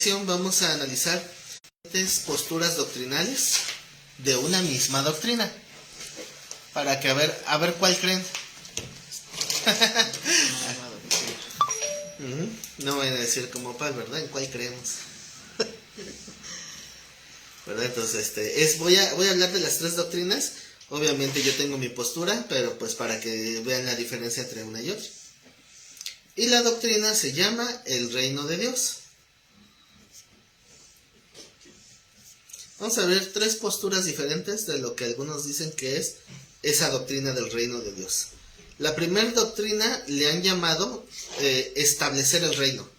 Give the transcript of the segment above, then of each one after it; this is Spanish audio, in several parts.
Vamos a analizar diferentes posturas doctrinales de una misma doctrina para que a ver cuál creen. No voy a decir como Pal, ¿verdad? ¿En cuál creemos? ¿Verdad? Entonces, voy a hablar de las tres doctrinas. Obviamente yo tengo mi postura, pero pues para que vean la diferencia entre una y otra. Y la doctrina se llama el reino de Dios. Vamos a ver tres posturas diferentes de lo que algunos dicen que es esa doctrina del reino de Dios. La primera doctrina le han llamado establecer el reino.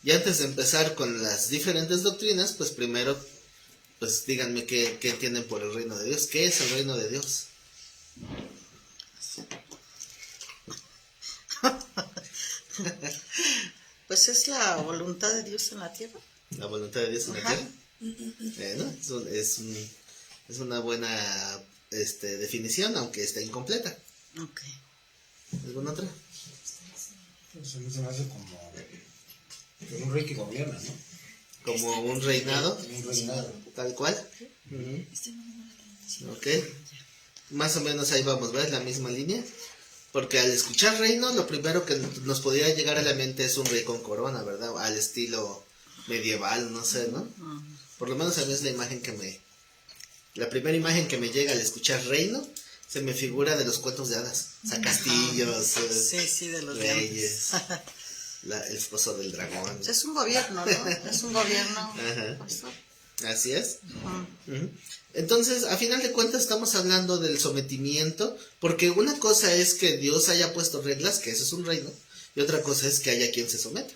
Y antes de empezar con las diferentes doctrinas, pues primero, pues díganme qué entienden por el reino de Dios. ¿Qué es el reino de Dios? Pues es la voluntad de Dios en la tierra. La voluntad de Dios en la tierra. Bueno, es una buena definición, aunque está incompleta. Ok. ¿Alguna otra? Pues a mí se me hace como un rey que gobierna, ¿no? Como un reinado. Un reinado. Tal cual. Ok. Más o menos ahí vamos, ¿ves? La misma línea. Porque al escuchar reino, lo primero que nos podría llegar a la mente es un rey con corona, ¿verdad? Al estilo medieval, no sé, ¿no? Por lo menos a mí es la imagen la primera imagen que me llega al escuchar reino, se me figura de los cuentos de hadas. O sea, castillos, sí, de los reyes, el esposo del dragón. Es un gobierno, ¿no? Es un gobierno. Ajá. Así es. Entonces, a final de cuentas estamos hablando del sometimiento, porque una cosa es que Dios haya puesto reglas, que eso es un reino, y otra cosa es que haya quien se someta,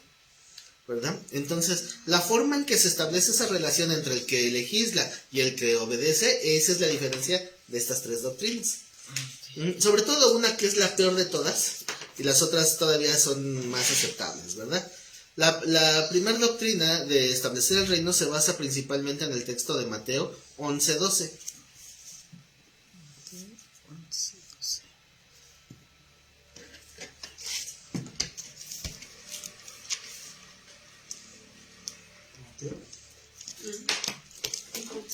¿verdad? Entonces, la forma en que se establece esa relación entre el que legisla y el que obedece, esa es la diferencia de estas tres doctrinas. Sobre todo una que es la peor de todas, y las otras todavía son más aceptables, ¿verdad? La primera doctrina de establecer el reino se basa principalmente en el texto de Mateo 11:12.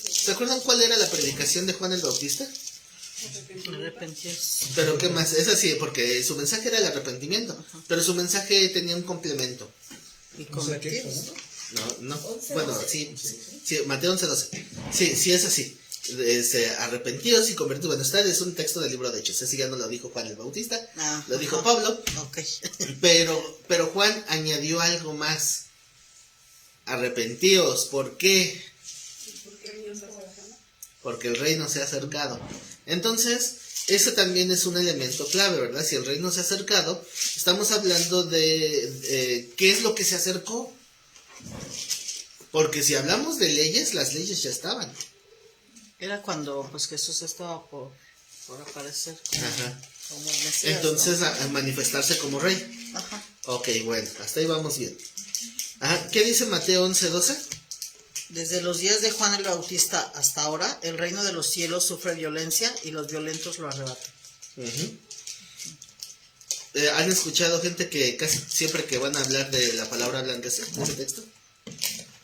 ¿Se acuerdan cuál era la predicación de Juan el Bautista? Arrepentirse. Pero ¿qué más? Es así, porque su mensaje era el arrepentimiento, pero su mensaje tenía un complemento. Y convertirse. No. Bueno, sí, Mateo 11:12. Sí, es así. Arrepentidos y convertidos. Bueno, es un texto del libro de Hechos. Ese ya no lo dijo Juan el Bautista, lo dijo Pablo. Okay. Pero Juan añadió algo más. Arrepentíos. ¿Por qué? Porque el reino se ha acercado. Entonces, ese también es un elemento clave, ¿verdad? Si el reino se ha acercado, estamos hablando de qué es lo que se acercó. Porque si hablamos de leyes, las leyes ya estaban. Era cuando pues Jesús estaba por aparecer como el Mesías, entonces, ¿no? a manifestarse como rey. Ajá. Ok, bueno, hasta ahí vamos bien. ¿Qué dice Mateo 11:12? Desde los días de Juan el Bautista hasta ahora, el reino de los cielos sufre violencia y los violentos lo arrebatan. ¿Han escuchado gente que casi siempre que van a hablar de la palabra hablan de ese texto?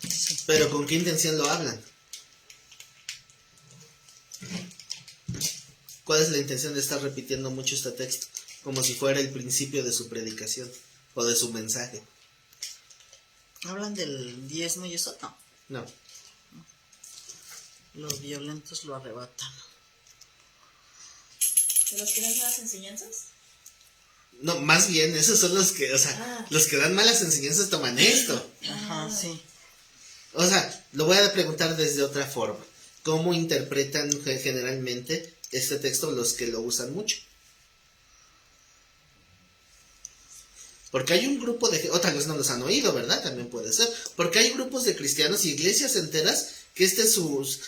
Sí. ¿Pero con qué intención lo hablan? ¿Cuál es la intención de estar repitiendo mucho este texto? Como si fuera el principio de su predicación o de su mensaje. ¿Hablan del diezmo y eso? No. Los violentos lo arrebatan. ¿De los que dan nuevas enseñanzas? No, más bien, esos son los que, los que dan malas enseñanzas toman esto. Ajá, sí. O sea, lo voy a preguntar desde otra forma. ¿Cómo interpretan generalmente este texto los que lo usan mucho? Porque hay un grupo de... O tal vez no los han oído, ¿verdad? También puede ser. Porque hay grupos de cristianos y iglesias enteras que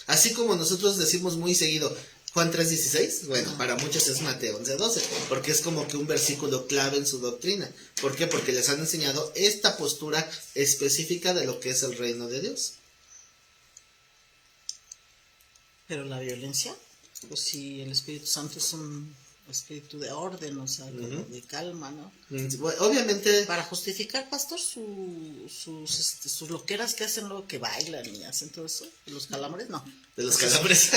así como nosotros decimos muy seguido Juan 3:16, bueno, para muchos es Mateo 11:12, porque es como que un versículo clave en su doctrina. ¿Por qué? Porque les han enseñado esta postura específica de lo que es el reino de Dios. Pero la violencia, pues si el Espíritu Santo es un espíritu de orden, o sea, como de calma, ¿no? Obviamente, Para justificar, pastor, sus loqueras que hacen luego, que bailan y hacen todo eso, los calambres, no. de los calambres.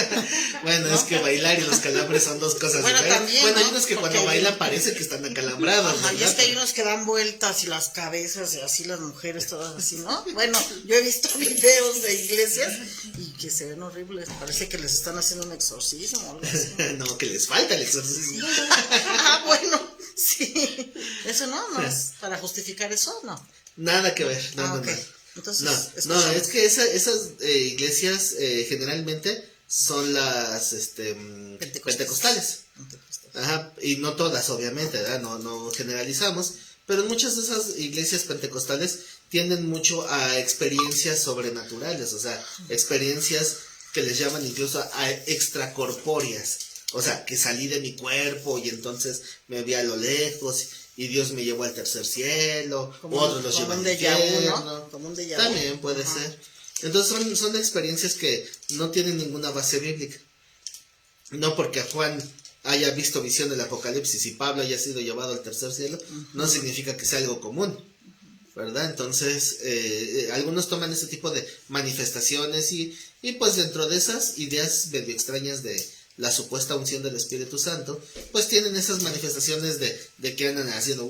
Bueno, es que bailar y los calambres son dos cosas Bueno, diferentes. también, Bueno, hay ¿no? unos que Porque cuando hay- bailan parece que están acalambrados. Ajá, y ¿verdad? es que hay unos que dan vueltas y las cabezas y así las mujeres todas así, ¿no? Bueno, yo he visto videos de iglesias y que se ven horribles, parece que les están haciendo un exorcismo o algo así. No, que les falta el exorcismo. Ah, bueno, sí. Eso no es para justificar eso, no. Nada que ver. No, Ah, no, ok. no. Entonces, No, escuchamos. es que esas iglesias generalmente son las pentecostales. Ajá, y no todas, obviamente, ¿verdad? No generalizamos, pero muchas de esas iglesias pentecostales tienden mucho a experiencias sobrenaturales, o sea, experiencias que les llaman incluso a extracorpóreas, o sea, que salí de mi cuerpo y entonces me vi a lo lejos y Dios me llevó al tercer cielo, otros los llevan un al déjà vu, infierno. ¿no? Como un déjà vu. También puede Ajá. ser. Entonces son experiencias que no tienen ninguna base bíblica. No porque Juan haya visto visión del Apocalipsis y Pablo haya sido llevado al tercer cielo, no significa que sea algo común, ¿verdad? Entonces, algunos toman ese tipo de manifestaciones y pues dentro de esas ideas medio extrañas de la supuesta unción del Espíritu Santo, pues tienen esas manifestaciones de que andan haciendo,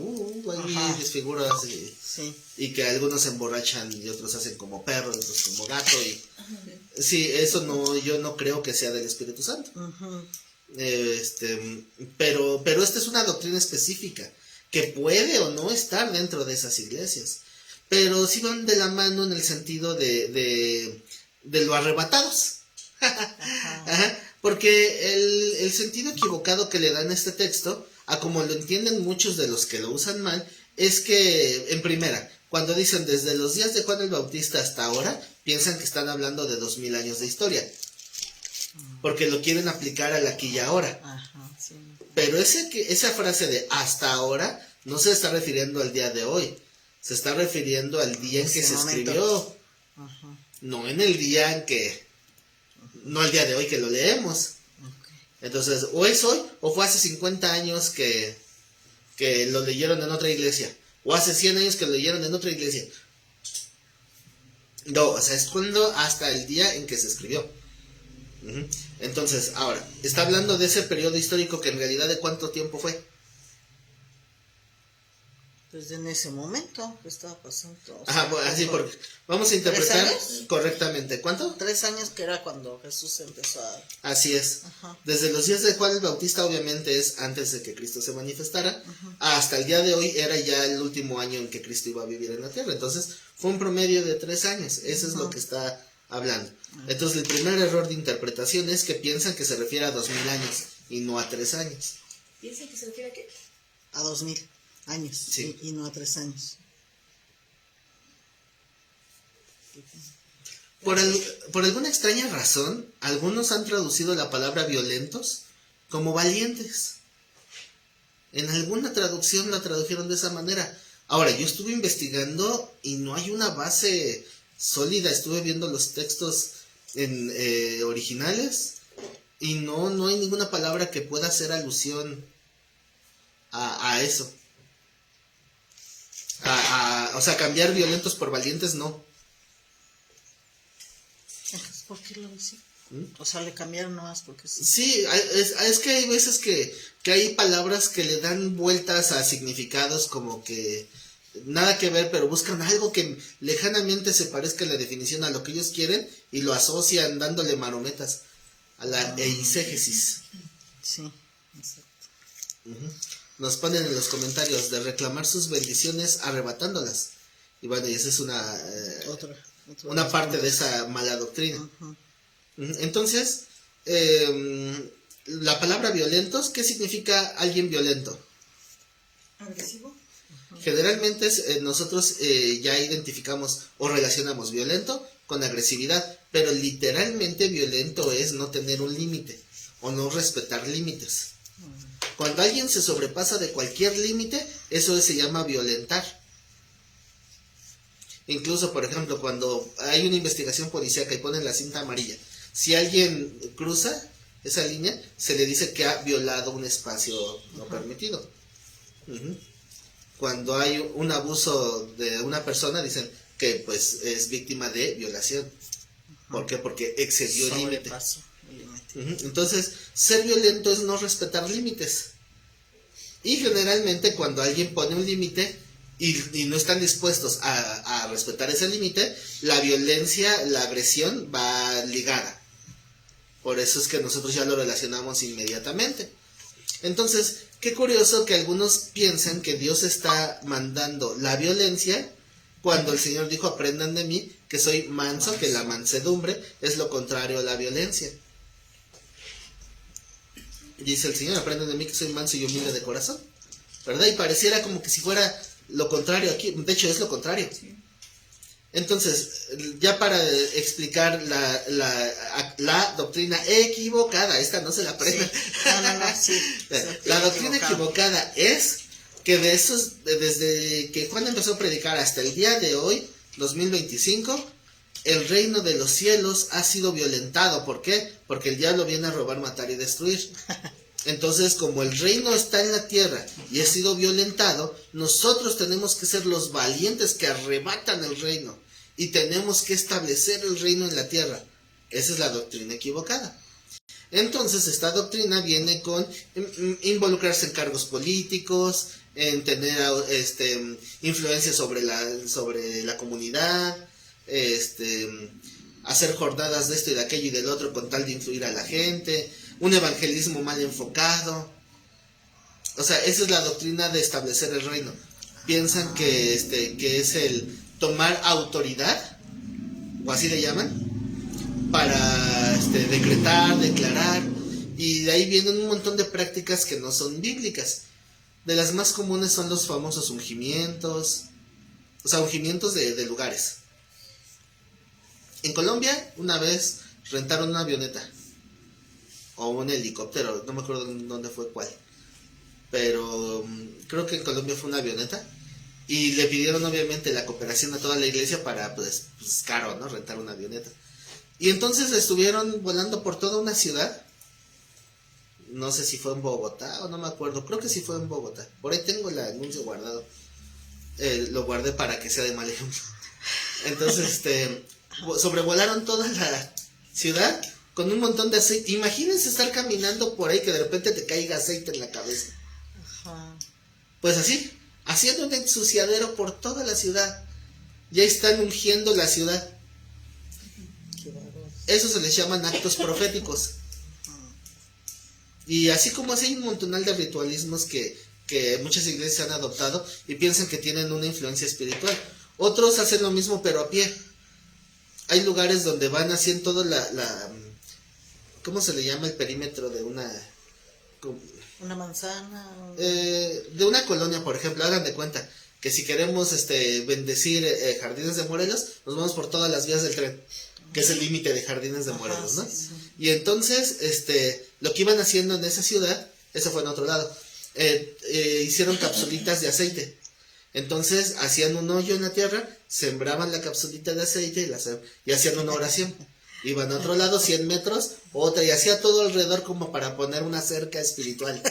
ahí Ajá. desfiguras Sí. y que algunos se emborrachan y otros hacen como perro, otros como gato y sí, eso no, yo no creo que sea del Espíritu Santo. Ujú. Pero esta es una doctrina específica que puede o no estar dentro de esas iglesias, pero sí van de la mano en el sentido de lo arrebatados. Ajá, porque el sentido equivocado que le dan a este texto, a como lo entienden muchos de los que lo usan mal, es que, en primera, cuando dicen desde los días de Juan el Bautista hasta ahora, piensan que están hablando de 2000 años de historia, porque lo quieren aplicar al aquí y ahora. Ajá, sí. Pero esa frase de hasta ahora no se está refiriendo al día de hoy, se está refiriendo al día en que Ese se momento. escribió, Ajá. no en el día en que, no el día de hoy que lo leemos. Ok. Entonces, o es hoy, o fue hace 50 años que lo leyeron en otra iglesia, o hace 100 años que lo leyeron en otra iglesia. No, o sea, es cuando hasta el día en que se escribió. Ujú. Entonces, ahora, está hablando de ese periodo histórico que en realidad de cuánto tiempo fue. Pues en ese momento que estaba pasando. O Ajá, sea, bueno, así por porque vamos a interpretar años? correctamente. ¿Cuánto? 3 años que era cuando Jesús empezó a... Así es. Ajá. Desde los días de Juan el Bautista, obviamente es antes de que Cristo se manifestara, hasta el día de hoy era ya el último año en que Cristo iba a vivir en la tierra. Entonces, fue un promedio de 3 años. Eso es lo que está hablando. Entonces, el primer error de interpretación es que piensan que se refiere a 2000 años y no a 3 años. ¿Piensan que se refiere a qué? A 2000 años. Sí. Y no a 3 años. Por alguna extraña razón, algunos han traducido la palabra violentos como valientes. En alguna traducción la tradujeron de esa manera. Ahora, yo estuve investigando y no hay una base sólida. Estuve viendo los textos originales y no hay ninguna palabra que pueda hacer alusión a eso. O sea, cambiar violentos por valientes no. Entonces, ¿por qué lo decía? ¿Mm? O sea, le cambiaron nomás porque sí. Sí, es que hay veces que hay palabras que le dan vueltas a significados como que nada que ver, pero buscan algo que lejanamente se parezca en la definición a lo que ellos quieren y lo asocian dándole marometas a la eisegesis. Sí, exacto. Ujú. Nos ponen en los comentarios de reclamar sus bendiciones arrebatándolas. Y bueno, y esa es una parte de esa mala doctrina. Ujú. Entonces, la palabra violentos, ¿qué significa alguien violento? ¿Agresivo? Generalmente nosotros ya identificamos o relacionamos violento con agresividad, pero literalmente violento es no tener un límite o no respetar límites. Cuando alguien se sobrepasa de cualquier límite, eso se llama violentar. Incluso, por ejemplo, cuando hay una investigación policíaca y ponen la cinta amarilla, si alguien crusa, esa línea, se le dice que ha violado un espacio no permitido. Cuando hay un abuso de una persona, dicen que pues es víctima de violación. ¿Por qué? Porque excedió el límite. Entonces, ser violento es no respetar límites. Y generalmente cuando alguien pone un límite y no están dispuestos a respetar ese límite, la violencia, la agresión va ligada. Por eso es que nosotros ya lo relacionamos inmediatamente. Entonces, qué curioso que algunos piensan que Dios está mandando la violencia cuando el Señor dijo: aprendan de mí que soy manso, que la mansedumbre es lo contrario a la violencia. Dice el Señor: aprendan de mí que soy manso y humilde de corazón, ¿verdad? Y pareciera como que si fuera lo contrario aquí, de hecho es lo contrario. Entonces, ya para explicar la doctrina equivocada, esta no se la aprenda. Sí. La doctrina equivocada es que desde que Juan empezó a predicar hasta el día de hoy, 2025, el reino de los cielos ha sido violentado. ¿Por qué? Porque el diablo viene a robar, matar y destruir. Entonces, como el reino está en la tierra y ha sido violentado, nosotros tenemos que ser los valientes que arrebatan el reino y tenemos que establecer el reino en la tierra. Esa es la doctrina equivocada. Entonces, esta doctrina viene con involucrarse en cargos políticos, en tener influencia sobre la comunidad, hacer jornadas de esto y de aquello y del otro con tal de influir a la gente, un evangelismo mal enfocado. O sea, esa es la doctrina de establecer el reino. Piensan que es el tomar autoridad, o así le llaman, para decretar, declarar, y de ahí vienen un montón de prácticas que no son bíblicas. De las más comunes son los famosos ungimientos, o sea, ungimientos de lugares. En Colombia, una vez rentaron una avioneta o un helicóptero, no me acuerdo dónde fue cuál, pero creo que en Colombia fue una avioneta y le pidieron obviamente la cooperación a toda la iglesia para, pues caro, ¿no? Rentar una avioneta. Y entonces estuvieron volando por toda una ciudad. No sé si fue en Bogotá o no me acuerdo, creo que sí fue en Bogotá. Por ahí tengo el anuncio guardado. Lo guardé para que sea de mal ejemplo. Entonces, sobrevolaron toda la ciudad con un montón de aceite. Imagínense estar caminando por ahí que de repente te caiga aceite en la cabeza. Ajá. Pues así, haciendo un ensuciadero por toda la ciudad. Ya están ungiendo la ciudad. Eso se les llaman actos proféticos. Y así como así hay un montonal de ritualismos que muchas iglesias han adoptado y piensan que tienen una influencia espiritual. Otros hacen lo mismo pero a pie. Hay lugares donde van haciendo todo ¿cómo se le llama el perímetro de una manzana? De una colonia, por ejemplo. Hagan de cuenta que si queremos bendecir Jardines de Morelos, nos vamos por todas las vías del tren, que es el límite de Jardines de Morelos, ¿no? Sí. Y entonces, lo que iban haciendo en esa ciudad, eso fue en otro lado, hicieron capsulitas de aceite. Entonces, hacían un hoyo en la tierra, sembraban la capsulita de aceite y hacían una oración. Iban a otro lado, 100 metros, otra, y hacía todo alrededor como para poner una cerca espiritual,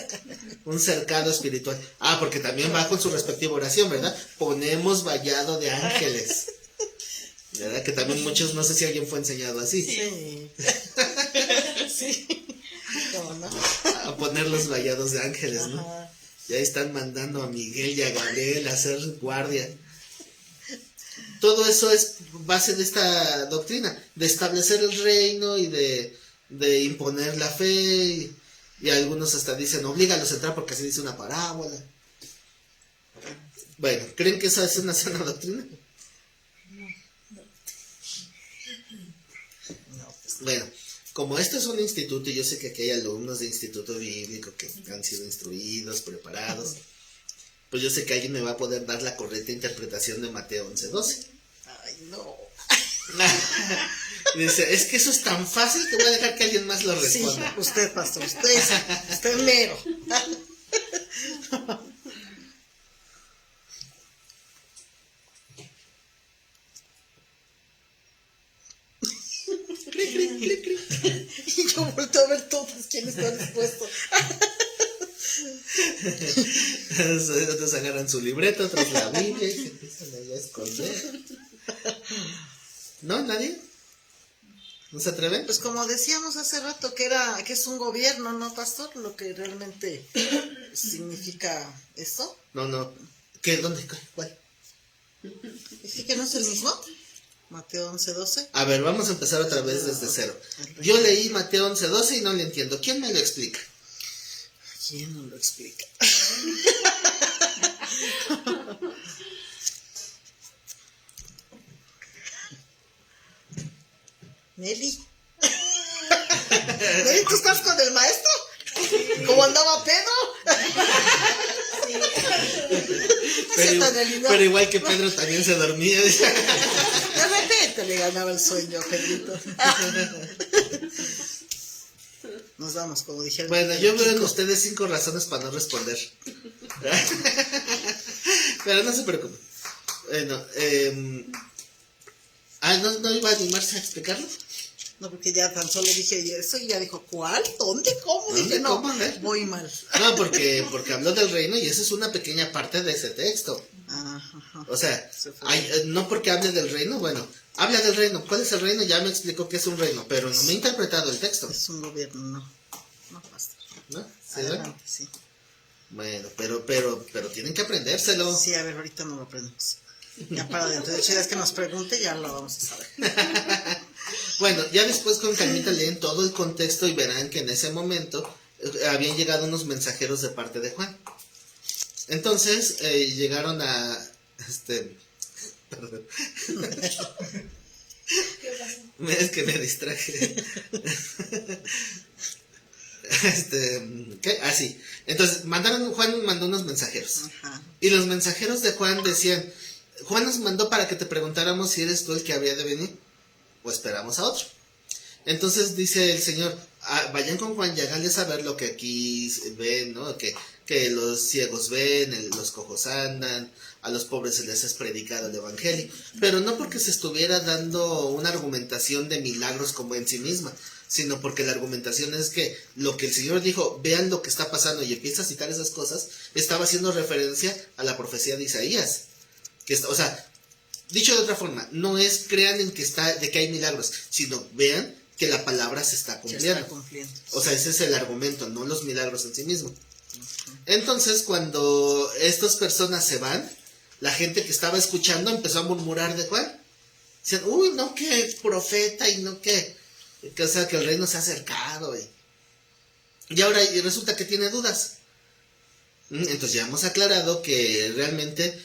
un cercado espiritual. Ah, porque también va con su respectiva oración, ¿verdad? Ponemos vallado de ángeles. ¿Verdad? Que también muchos, no sé si alguien fue enseñado así. Sí. Sí. ¿Cómo no? A poner los vallados de ángeles, ¿no? Ajá. Ya están mandando a Miguel y a Gabriel a hacer guardia. Todo eso es base de esta doctrina, de establecer el reino y de imponer la fe. Y algunos hasta dicen, oblígalos a entrar porque así dice una parábola. Bueno, ¿creen que esa es una sana doctrina? Bueno, como esto es un instituto, y yo sé que aquí hay alumnos de instituto bíblico que han sido instruidos, preparados, pues yo sé que alguien me va a poder dar la correcta interpretación de Mateo 11:12. Ay, no. Dice, es que eso es tan fácil que voy a dejar que alguien más lo responda. Sí, usted, pastor, usted mero. Y yo Yo volteo a ver todos quienes están dispuestos. Otros agarran su libreta, otros la Biblia y se empiezan a esconder. ¿No? ¿Nadie? ¿No se atreven? Pues como decíamos hace rato que es un gobierno, ¿no, pastor? Lo que realmente significa eso. No. ¿Qué? ¿Dónde? ¿Cuál? ¿Sí que no es el mismo? Mateo 11:12. A ver, vamos a empezar otra vez desde cero. Yo leí Mateo 11:12 y no le entiendo. ¿Quién me lo explica? ¿Quién nos lo explica? Nelly. Nelly, ¿tú estás con el maestro? Sí. ¿Cómo andaba Pedro? Sí. Pero igual que Pedro también se dormía. De repente le ganaba el sueño a Pedrito. Nos damos, como dijeron. Bueno, yo veo en ustedes 5 razones para no responder. Pero no se preocupen. Bueno, ¿no iba a animarse a explicarlo? No, porque ya tan solo dije eso y ya dijo, ¿cuál? ¿Dónde? ¿Cómo? ¿Dónde? Dije, no, ¿Cómo? voy mal. No, porque habló del reino y esa es una pequeña parte de ese texto. Ajá. O sea, no porque hable del reino, bueno, habla del reino. ¿Cuál es el reino? Ya me explicó que es un reino, pero no me he interpretado el texto. Es un gobierno, no, pastor. ¿No? ¿Sí? Adelante, sí. Bueno, pero tienen que aprendérselo. Sí, a ver, ahorita no lo aprendemos. Ya para dentro. De hecho, ya es que nos pregunte, ya lo vamos a saber. Bueno, ya después con calmita leen todo el contexto y verán que en ese momento habían llegado unos mensajeros de parte de Juan. Entonces llegaron a perdón. ¿Qué pasó? Es que me distraje. ¿Qué? Ah, sí. Entonces Juan mandó unos mensajeros. Ajá. Y los mensajeros de Juan decían, Juan nos mandó para que te preguntáramos si eres tú el que había de venir o esperamos a otro. Entonces dice el Señor, vayan con Juan y háganle saber lo que aquí ven, ¿no? Que los ciegos ven, los cojos andan, a los pobres se les es predicado el evangelio, pero no porque se estuviera dando una argumentación de milagros como en sí misma, sino porque la argumentación es que lo que el Señor dijo, vean lo que está pasando, y empieza a citar esas cosas, estaba haciendo referencia a la profecía de Isaías. O sea, dicho de otra forma, no es crean en de que hay milagros, sino vean que la palabra se está cumpliendo. O sea, ese es el argumento, no los milagros en sí mismos. Entonces, cuando estas personas se van, la gente que estaba escuchando empezó a murmurar de Juan. Dicen, uy, no, que profeta y no que o sea, que el reino se ha acercado. Y ahora resulta que tiene dudas. Entonces ya hemos aclarado que realmente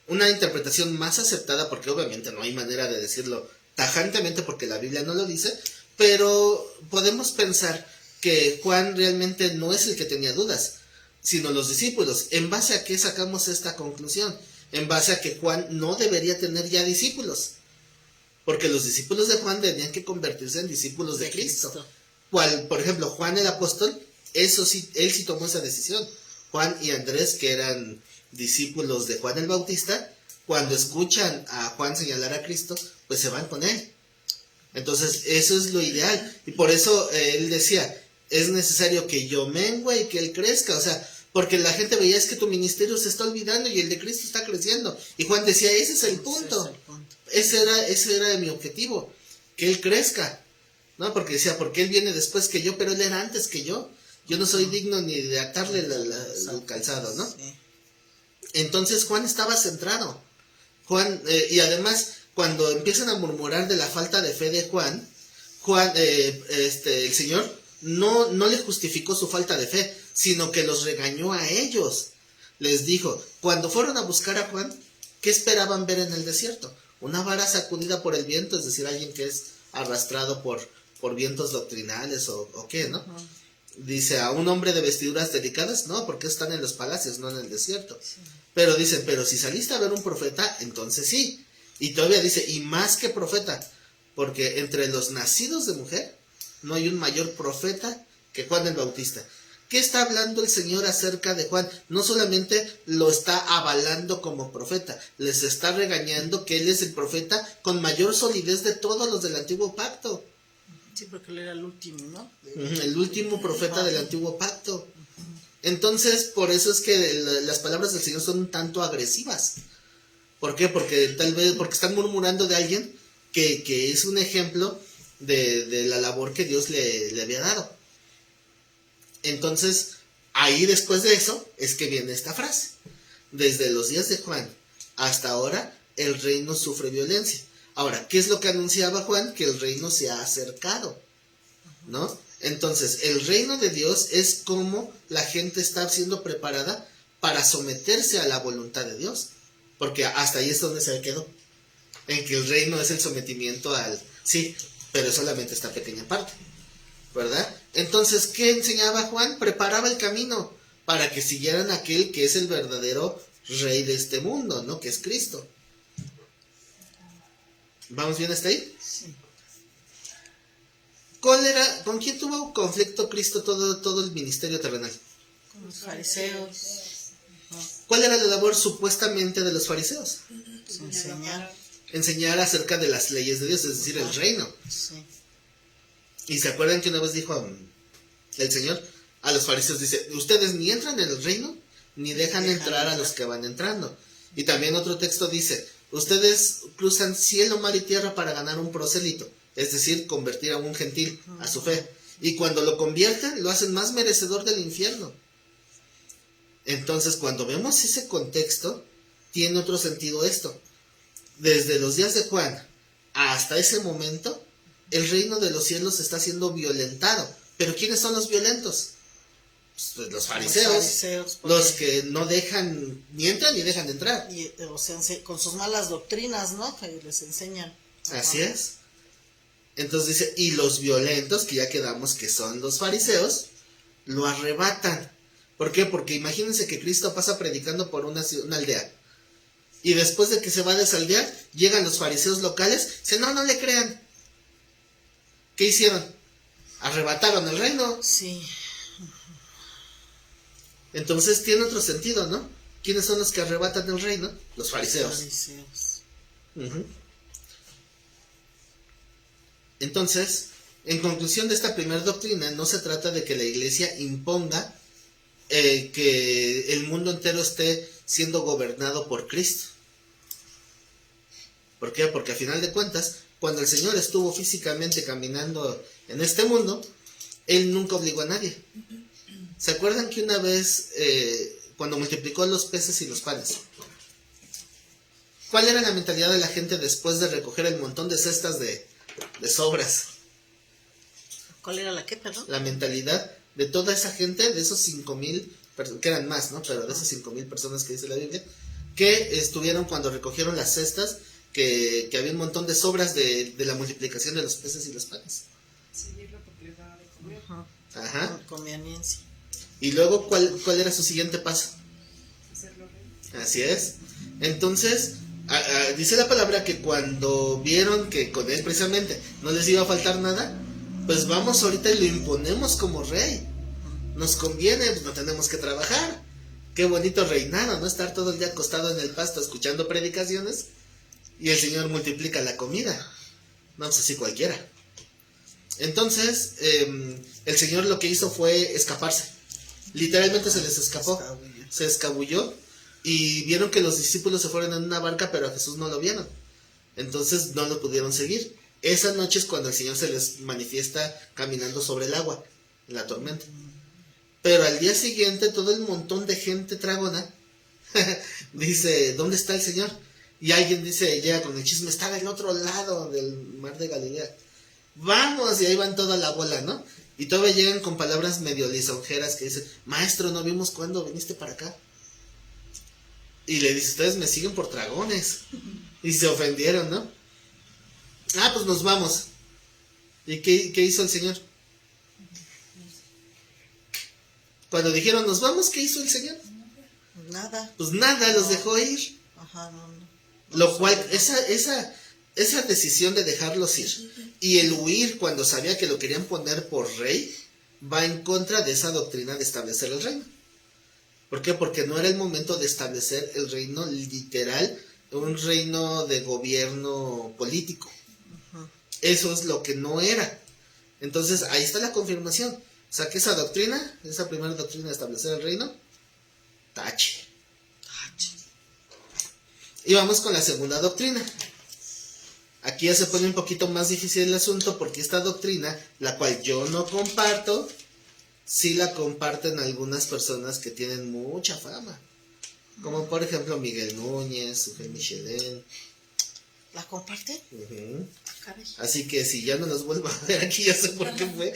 una interpretación más aceptada, porque obviamente no hay manera de decirlo tajantemente porque la Biblia no lo dice, pero podemos pensar que Juan realmente no es el que tenía dudas, sino los discípulos. ¿En base a qué sacamos esta conclusión? En base a que Juan no debería tener ya discípulos, porque los discípulos de Juan debían que convertirse en discípulos de Cristo. Por ejemplo, Juan el apóstol, eso sí, él sí tomó esa decisión. Juan y Andrés, que eran discípulos de Juan el Bautista, cuando escuchan a Juan señalar a Cristo, pues se van con él. Entonces, eso es lo ideal. Y por eso él decía, es necesario que yo mengue y que él crezca. O sea, porque la gente veía, es que tu ministerio se está olvidando y el de Cristo está creciendo. Y Juan decía, ese es el punto. Ese era mi objetivo, que él crezca. ¿No? Porque decía, porque él viene después que yo, pero él era antes que yo. Yo no soy digno ni de atarle el calzado, ¿no? Sí. Entonces Juan estaba centrado. Y además, cuando empiezan a murmurar de la falta de fe de Juan, el Señor no le justificó su falta de fe, sino que los regañó a ellos. Les dijo, cuando fueron a buscar a Juan, ¿qué esperaban ver en el desierto? Una vara sacudida por el viento, es decir, alguien que es arrastrado por vientos doctrinales o qué, ¿no? Uh-huh. Dice, a un hombre de vestiduras delicadas, no, porque están en los palacios, no en el desierto. Sí. Pero dicen, pero si saliste a ver un profeta, entonces sí. Y todavía dice, y más que profeta, porque entre los nacidos de mujer no hay un mayor profeta que Juan el Bautista. ¿Qué está hablando el Señor acerca de Juan? No solamente lo está avalando como profeta, les está regañando que él es el profeta con mayor solidez de todos los del antiguo pacto. Sí, porque él era el último, ¿no? El último profeta del antiguo pacto. Entonces, por eso es que las palabras del Señor son un tanto agresivas. ¿Por qué? Porque tal vez, porque están murmurando de alguien que es un ejemplo de la labor que Dios le había dado. Entonces, ahí después de eso, es que viene esta frase. Desde los días de Juan hasta ahora, el reino sufre violencia. Ahora, ¿qué es lo que anunciaba Juan? Que el reino se ha acercado, ¿no? Entonces, el reino de Dios es como la gente está siendo preparada para someterse a la voluntad de Dios. Porque hasta ahí es donde se quedó. En que el reino es el sometimiento al... Sí, pero solamente esta pequeña parte, ¿verdad? Entonces, ¿qué enseñaba Juan? Preparaba el camino para que siguieran aquel que es el verdadero rey de este mundo, ¿no? Que es Cristo. ¿Vamos bien hasta ahí? Sí. ¿Con quién tuvo conflicto Cristo todo el ministerio terrenal? Con los fariseos. ¿Cuál era la labor supuestamente de los fariseos? Enseñar. Enseñar acerca de las leyes de Dios, es decir, el reino. Sí. Y se acuerdan que una vez dijo el Señor a los fariseos, dice, ustedes ni entran en el reino, ni dejan entrar a los que van entrando. Y también otro texto dice, ustedes cruzan cielo, mar y tierra para ganar un prosélito, es decir, convertir a un gentil a su fe. Y cuando lo convierten, lo hacen más merecedor del infierno. Entonces, cuando vemos ese contexto, tiene otro sentido esto. Desde los días de Juan hasta ese momento, el reino de los cielos está siendo violentado. ¿Pero quiénes son los violentos? Pues los fariseos, los que no dejan, ni entran ni dejan de entrar. Y, o sea, con sus malas doctrinas, ¿no? Que les enseñan. Así es. Entonces dice, y los violentos, que ya quedamos que son los fariseos, lo arrebatan. ¿Por qué? Porque imagínense que Cristo pasa predicando por una aldea. Y después de que se va de esa aldea, llegan los fariseos locales, dicen, no le crean. ¿Qué hicieron? Arrebataron el reino. Sí. Entonces tiene otro sentido, ¿no? ¿Quiénes son los que arrebatan el reino? Los fariseos. Uh-huh. Entonces, en conclusión de esta primera doctrina, no se trata de que la iglesia imponga que el mundo entero esté siendo gobernado por Cristo. ¿Por qué? Porque a final de cuentas, cuando el Señor estuvo físicamente caminando en este mundo, Él nunca obligó a nadie. ¿Se acuerdan que una vez, cuando multiplicó los peces y los panes, cuál era la mentalidad de la gente después de recoger el montón de cestas de sobras? ¿Cuál era la qué, perdón? La mentalidad de toda esa gente, de esos 5,000, que eran más, ¿no? Pero de esas 5,000 personas que dice la Biblia, que estuvieron cuando recogieron las cestas, que había un montón de sobras de la multiplicación de los peces y los panes. Seguirlo porque les daba de comer. Ajá. Conveniencia. Y luego, ¿cuál era su siguiente paso? Hacerlo rey. Así es. Entonces, dice la palabra que cuando vieron que con él precisamente no les iba a faltar nada, pues vamos ahorita y lo imponemos como rey. Nos conviene, pues no tenemos que trabajar. Qué bonito reinado, ¿no? Estar todo el día acostado en el pasto escuchando predicaciones y el Señor multiplica la comida. No, pues así cualquiera. Entonces, el Señor lo que hizo fue escaparse. Literalmente se les escapó. Se escabulló. Y vieron que los discípulos se fueron en una barca, pero a Jesús no lo vieron. Entonces no lo pudieron seguir. Esa noche es cuando el Señor se les manifiesta caminando sobre el agua, en la tormenta. Pero al día siguiente todo el montón de gente tragona dice, ¿dónde está el Señor? Y alguien dice, llega con el chisme, está del otro lado del mar de Galilea. Vamos, y ahí van toda la bola, ¿no? Y todavía llegan con palabras medio lisonjeras que dicen, maestro, no vimos cuándo viniste para acá. Y le dice, ustedes me siguen por dragones. Y se ofendieron, ¿no? Ah, pues nos vamos. ¿Y qué hizo el Señor? Cuando dijeron, nos vamos, ¿qué hizo el Señor? Nada. Pues nada, los dejó ir. Ajá, no. Lo cual, esa decisión de dejarlos ir y el huir cuando sabía que lo querían poner por rey, va en contra de esa doctrina de establecer el reino. ¿Por qué? Porque no era el momento de establecer el reino literal, un reino de gobierno político. Eso es lo que no era. Entonces, ahí está la confirmación. O sea, que esa doctrina, esa primera doctrina de establecer el reino, tache. Y vamos con la segunda doctrina. Aquí ya se pone un poquito más difícil el asunto porque esta doctrina, la cual yo no comparto, sí la comparten algunas personas que tienen mucha fama. Como por ejemplo Miguel Núñez, Sujei Michelén. ¿La comparte? Uh-huh. Caray. Así que si ya no los vuelvo a ver aquí, ya sé por qué fue.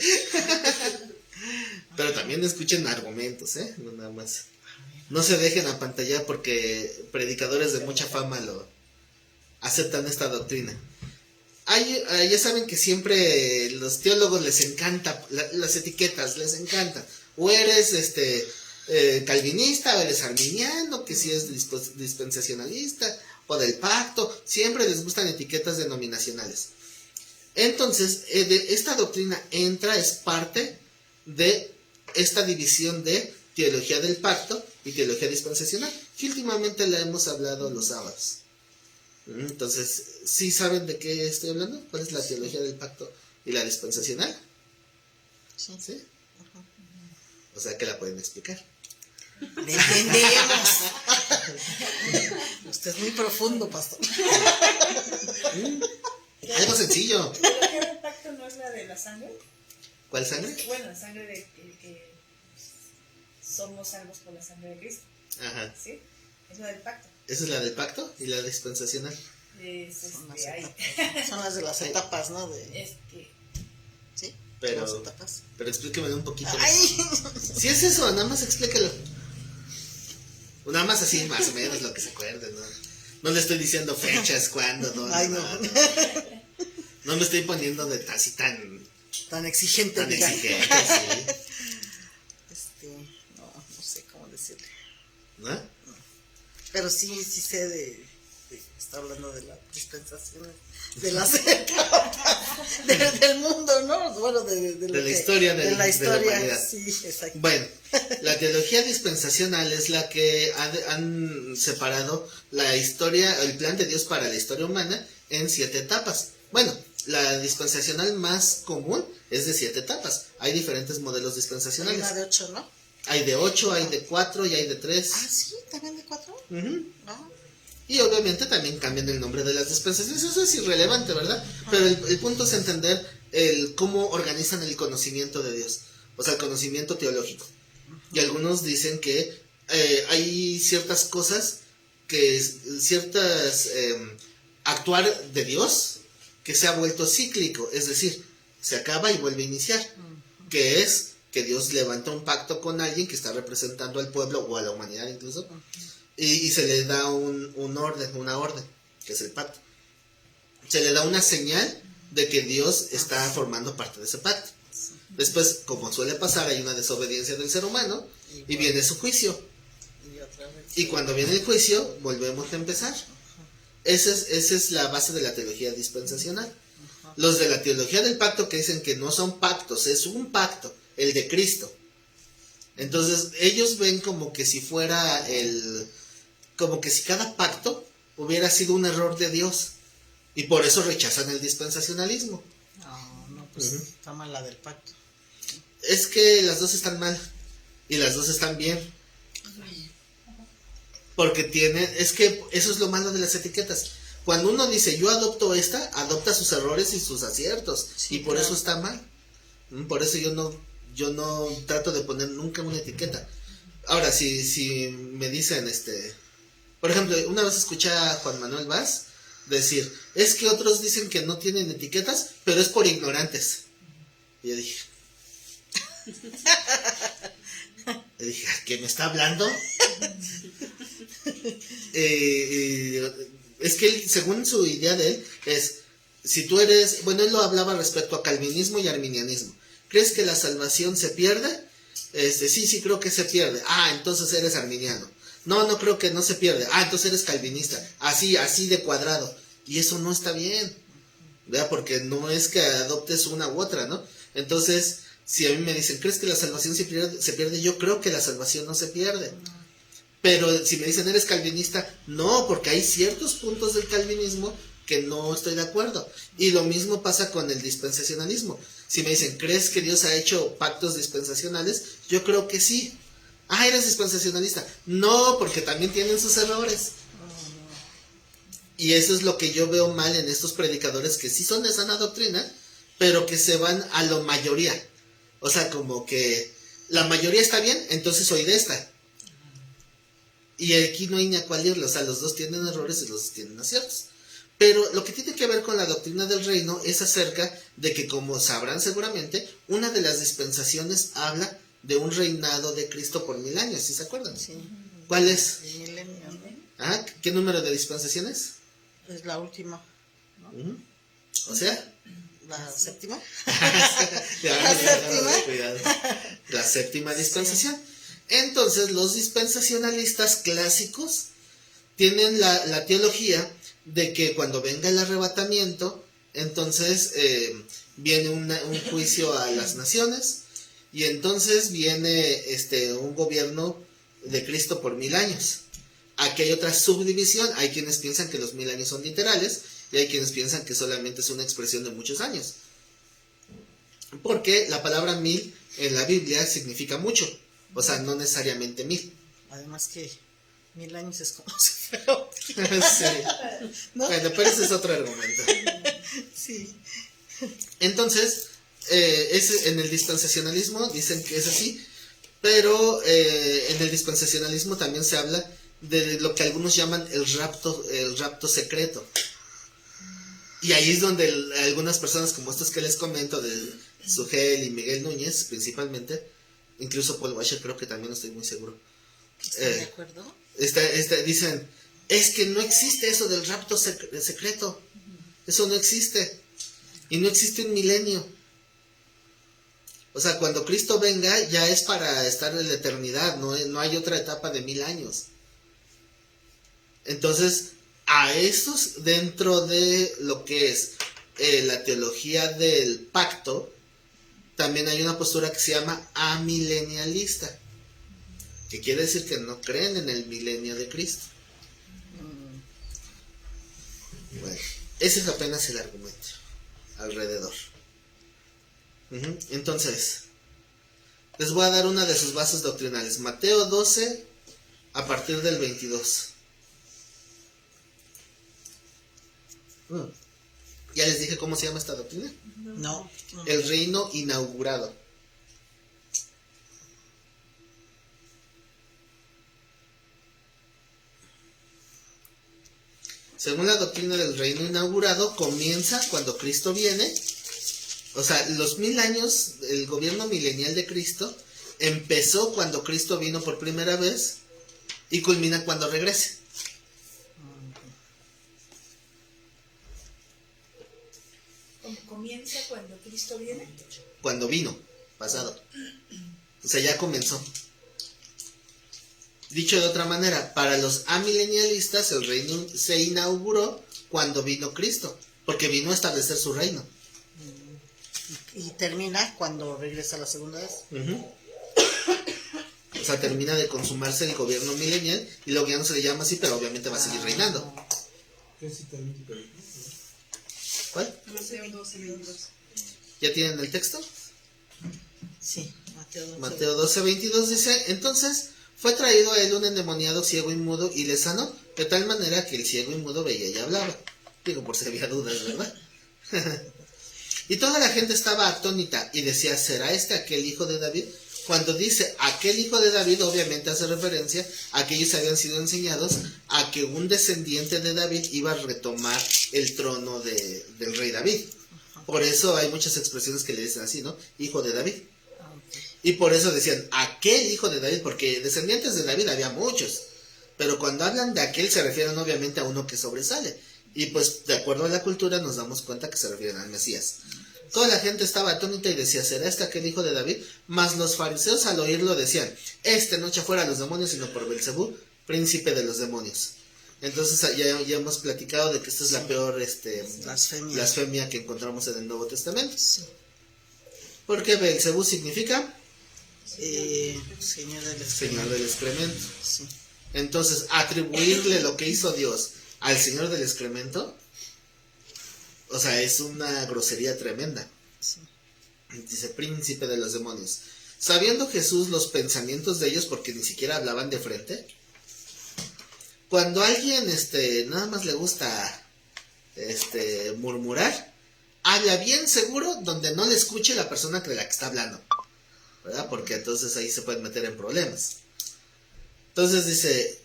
Pero también escuchen argumentos, no nada más. No se dejen apantallar porque predicadores de mucha fama lo aceptan esta doctrina. Ya saben que siempre los teólogos les encanta las etiquetas, les encanta. O eres calvinista, o eres arminiano, que si es dispensacionalista, o del pacto, siempre les gustan etiquetas denominacionales. Entonces, esta doctrina es parte de esta división de teología del pacto y teología dispensacional, que últimamente la hemos hablado los sábados. Entonces, ¿sí saben de qué estoy hablando? ¿Cuál es la teología del pacto y la dispensacional? Sí. ¿Sí? O sea, que la pueden explicar. Le entendemos. Usted es muy profundo, pastor. Algo sencillo. ¿La teología del pacto no es la de la sangre? ¿Cuál sangre? Bueno, la sangre de que somos salvos por la sangre de Cristo. Ajá. ¿Sí? Es la del pacto. Esa es la del pacto y la dispensacional. Son las de las etapas, ¿no? ¿Sí? Pero, las etapas. pero explíqueme un poquito. ¡Ay! Si es eso, nada más explíquelo. Nada más así, más o menos lo que se acuerde, ¿no? No le estoy diciendo fechas, cuándo, dónde. Ay, no. No me estoy poniendo de así Tan exigente, tan diga. exigente, sí. No sé cómo decirle. ¿No? Pero sí sé de está hablando de las dispensaciones, de las etapas del mundo, ¿no? Bueno, de la historia de la humanidad. Sí, exacto. Bueno, la teología dispensacional es la que han separado la historia, el plan de Dios para la historia humana en 7 etapas. Bueno, la dispensacional más común es de 7 etapas. Hay diferentes modelos dispensacionales. Hay una de 8, ¿no? Hay de 8, hay de 4 y hay de 3. Ah, sí, también de 4. Uh-huh. No. Y obviamente también cambian el nombre de las dispensaciones. Eso es irrelevante, ¿verdad? Pero el punto es entender cómo organizan el conocimiento de Dios. O sea, el conocimiento teológico. Y algunos dicen que hay ciertas cosas, actuar de Dios, que se ha vuelto cíclico. Es decir, se acaba y vuelve a iniciar. Que es que Dios levanta un pacto con alguien que está representando al pueblo o a la humanidad incluso. Y se le da una orden, que es el pacto. Se le da una señal de que Dios está formando parte de ese pacto. Después, como suele pasar, hay una desobediencia del ser humano y viene su juicio. Y cuando viene el juicio, volvemos a empezar. Esa es la base de la teología dispensacional. Los de la teología del pacto que dicen que no son pactos, es un pacto, el de Cristo. Entonces, ellos ven como que si fuera como que si cada pacto hubiera sido un error de Dios. Y por eso rechazan el dispensacionalismo. No, pues está mal la del pacto. Es que las dos están mal. Y las dos están bien. Porque es que eso es lo malo de las etiquetas. Cuando uno dice, yo adopto esta, adopta sus errores y sus aciertos. Sí, y por eso está mal. Por eso yo no trato de poner nunca una etiqueta. Ahora, si me dicen, por ejemplo, una vez escuché a Juan Manuel Vaz decir, es que otros dicen que no tienen etiquetas, pero es por ignorantes. Y yo dije, ¿qué me está hablando? Es que él, según su idea de él, si tú eres, bueno, él lo hablaba respecto a calvinismo y arminianismo. ¿Crees que la salvación se pierde? Sí, creo que se pierde. Entonces eres arminiano. No creo que no se pierde. Entonces eres calvinista. Así de cuadrado. Y eso no está bien, ¿verdad? Porque no es que adoptes una u otra, ¿no? Entonces, si a mí me dicen, ¿crees que la salvación se pierde? Yo creo que la salvación no se pierde. Pero si me dicen, ¿eres calvinista? No, porque hay ciertos puntos del calvinismo que no estoy de acuerdo. Y lo mismo pasa con el dispensacionalismo. Si me dicen, ¿crees que Dios ha hecho pactos dispensacionales? Yo creo que sí. Ah, ¿eres dispensacionalista? No, porque también tienen sus errores. Y eso es lo que yo veo mal en estos predicadores que sí son de sana doctrina, pero que se van a la mayoría. O sea, como que la mayoría está bien, entonces soy de esta. Y aquí no hay ni a cuál irle, o sea, los dos tienen errores y los dos tienen aciertos. Pero lo que tiene que ver con la doctrina del reino es acerca de que, como sabrán seguramente, una de las dispensaciones habla de un reinado de Cristo por 1000 años, ¿sí se acuerdan? Sí. ¿Cuál es? El milenio, ¿no? ¿Ah? ¿Qué número de dispensaciones? Es la última. O sea, ¿La séptima? La séptima dispensación. Entonces, los dispensacionalistas clásicos tienen la teología de que cuando venga el arrebatamiento, entonces viene un juicio a las naciones y entonces viene un gobierno de Cristo por 1000 años. Aquí hay otra subdivisión, hay quienes piensan que los 1000 años son literales y hay quienes piensan que solamente es una expresión de muchos años. Porque la palabra 1000 en la Biblia significa mucho, o sea, no necesariamente 1000. Además que 1000 años es como si fuera otro. Sí. ¿No? Bueno, pero ese es otro argumento. Sí. Entonces, en el dispensacionalismo dicen que es así, pero en el dispensacionalismo también se habla de lo que algunos llaman el rapto secreto. Y ahí es donde algunas personas como estas que les comento, de Sugel y Miguel Núñez principalmente, incluso Paul Washer creo que también, no estoy muy seguro. ¿Están de acuerdo? Dicen, es que no existe eso del rapto secreto. Eso no existe. Y no existe un milenio. O sea, cuando Cristo venga ya es para estar en la eternidad, no hay otra etapa de 1000 años. Entonces, a estos, dentro de lo que es la teología del pacto, también hay una postura que se llama amilenialista, que quiere decir que no creen en el milenio de Cristo. Bueno, ese es apenas el argumento alrededor. Entonces, les voy a dar una de sus bases doctrinales. Mateo 12, a partir del 22. ¿Ya les dije cómo se llama esta doctrina? No. El reino inaugurado. Según la doctrina del reino inaugurado, comienza cuando Cristo viene. O sea, los 1000 años, el gobierno milenial de Cristo, empezó cuando Cristo vino por primera vez y culmina cuando regrese. Comienza cuando Cristo viene. Cuando vino, pasado. O sea, ya comenzó. Dicho de otra manera, para los amilenialistas el reino se inauguró cuando vino Cristo, porque vino a establecer su reino. Y termina cuando regresa la segunda vez. O sea, termina de consumarse el gobierno milenial y luego ya no se le llama así, pero obviamente va a seguir reinando. ¿Qué cita bíblica? ¿Cuál? Mateo 12, 22. ¿Ya tienen el texto? Sí, Mateo 12. Mateo 12, 22 dice, entonces fue traído a él un endemoniado ciego y mudo y le sanó, de tal manera que el ciego y mudo veía y hablaba. Digo, por si había dudas, ¿verdad? Y toda la gente estaba atónita y decía, ¿será este aquel hijo de David? Cuando dice aquel hijo de David, obviamente hace referencia a que ellos habían sido enseñados a que un descendiente de David iba a retomar el trono del rey David. Por eso hay muchas expresiones que le dicen así, ¿no? Hijo de David. Y por eso decían, aquel hijo de David, porque descendientes de David había muchos. Pero cuando hablan de aquel se refieren obviamente a uno que sobresale. Y pues de acuerdo a la cultura nos damos cuenta que se refieren al Mesías. Toda la gente estaba atónita y decía, ¿será este aquel hijo de David? Mas los fariseos al oírlo decían, este no echa fuera a los demonios, sino por Belcebú, príncipe de los demonios. Entonces ya hemos platicado de que esta es la peor blasfemia que encontramos en el Nuevo Testamento. Sí. Porque Belcebú significa Señor Señor del excremento. Sí. Entonces, atribuirle lo que hizo Dios al Señor del excremento, o sea, es una grosería tremenda. Sí. Dice, príncipe de los demonios. Sabiendo Jesús los pensamientos de ellos, porque ni siquiera hablaban de frente. Cuando a alguien nada más le gusta murmurar, habla bien seguro donde no le escuche la persona de la que está hablando, ¿verdad? Porque entonces ahí se pueden meter en problemas. Entonces dice,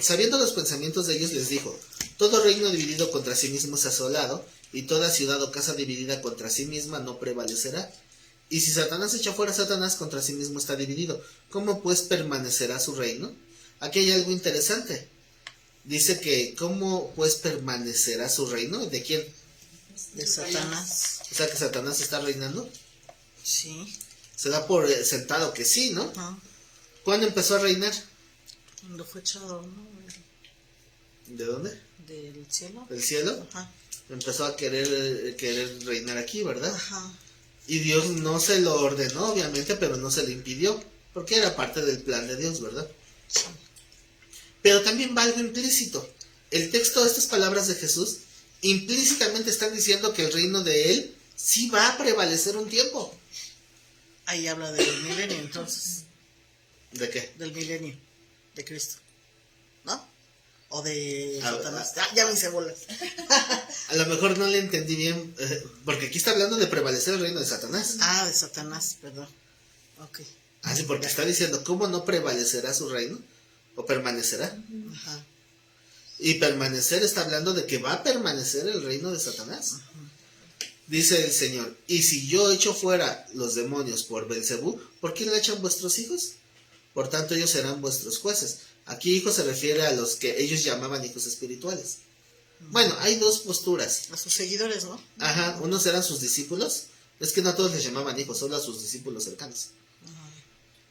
sabiendo los pensamientos de ellos les dijo, todo reino dividido contra sí mismo es asolado, y toda ciudad o casa dividida contra sí misma no prevalecerá. Y si Satanás echa fuera a Satanás, contra sí mismo está dividido. ¿Cómo pues permanecerá su reino? Aquí hay algo interesante. Dice que, ¿cómo pues permanecerá su reino? ¿De quién? De Satanás. O sea, que Satanás está reinando. Sí. Se da por sentado que sí, ¿no? Ajá. ¿Cuándo empezó a reinar? Cuando fue echado, ¿no? ¿De dónde? Del cielo. ¿Del cielo? Ajá. Empezó a querer reinar aquí, ¿verdad? Ajá. Y Dios no se lo ordenó, obviamente, pero no se lo impidió, porque era parte del plan de Dios, ¿verdad? Sí. Pero también va algo implícito. El texto de estas palabras de Jesús implícitamente están diciendo que el reino de Él sí va a prevalecer un tiempo. Ahí habla del milenio, entonces. ¿De qué? Del milenio de Cristo, ¿no? O de A- Satanás. Ya me hice bolas. A lo mejor no le entendí bien, porque aquí está hablando de prevalecer el reino de Satanás. Ah, de Satanás, perdón. Ok. Así, porque está diciendo, ¿cómo no prevalecerá su reino? ¿O permanecerá? Ajá. Y permanecer está hablando de que va a permanecer el reino de Satanás. Dice el Señor, y si yo echo fuera los demonios por Belcebú, ¿por quién le echan vuestros hijos? Por tanto ellos serán vuestros jueces. Aquí hijos se refiere a los que ellos llamaban hijos espirituales. Bueno, hay dos posturas. A sus seguidores, ¿no? Ajá, unos eran sus discípulos. Es que no a todos les llamaban hijos, solo a sus discípulos cercanos.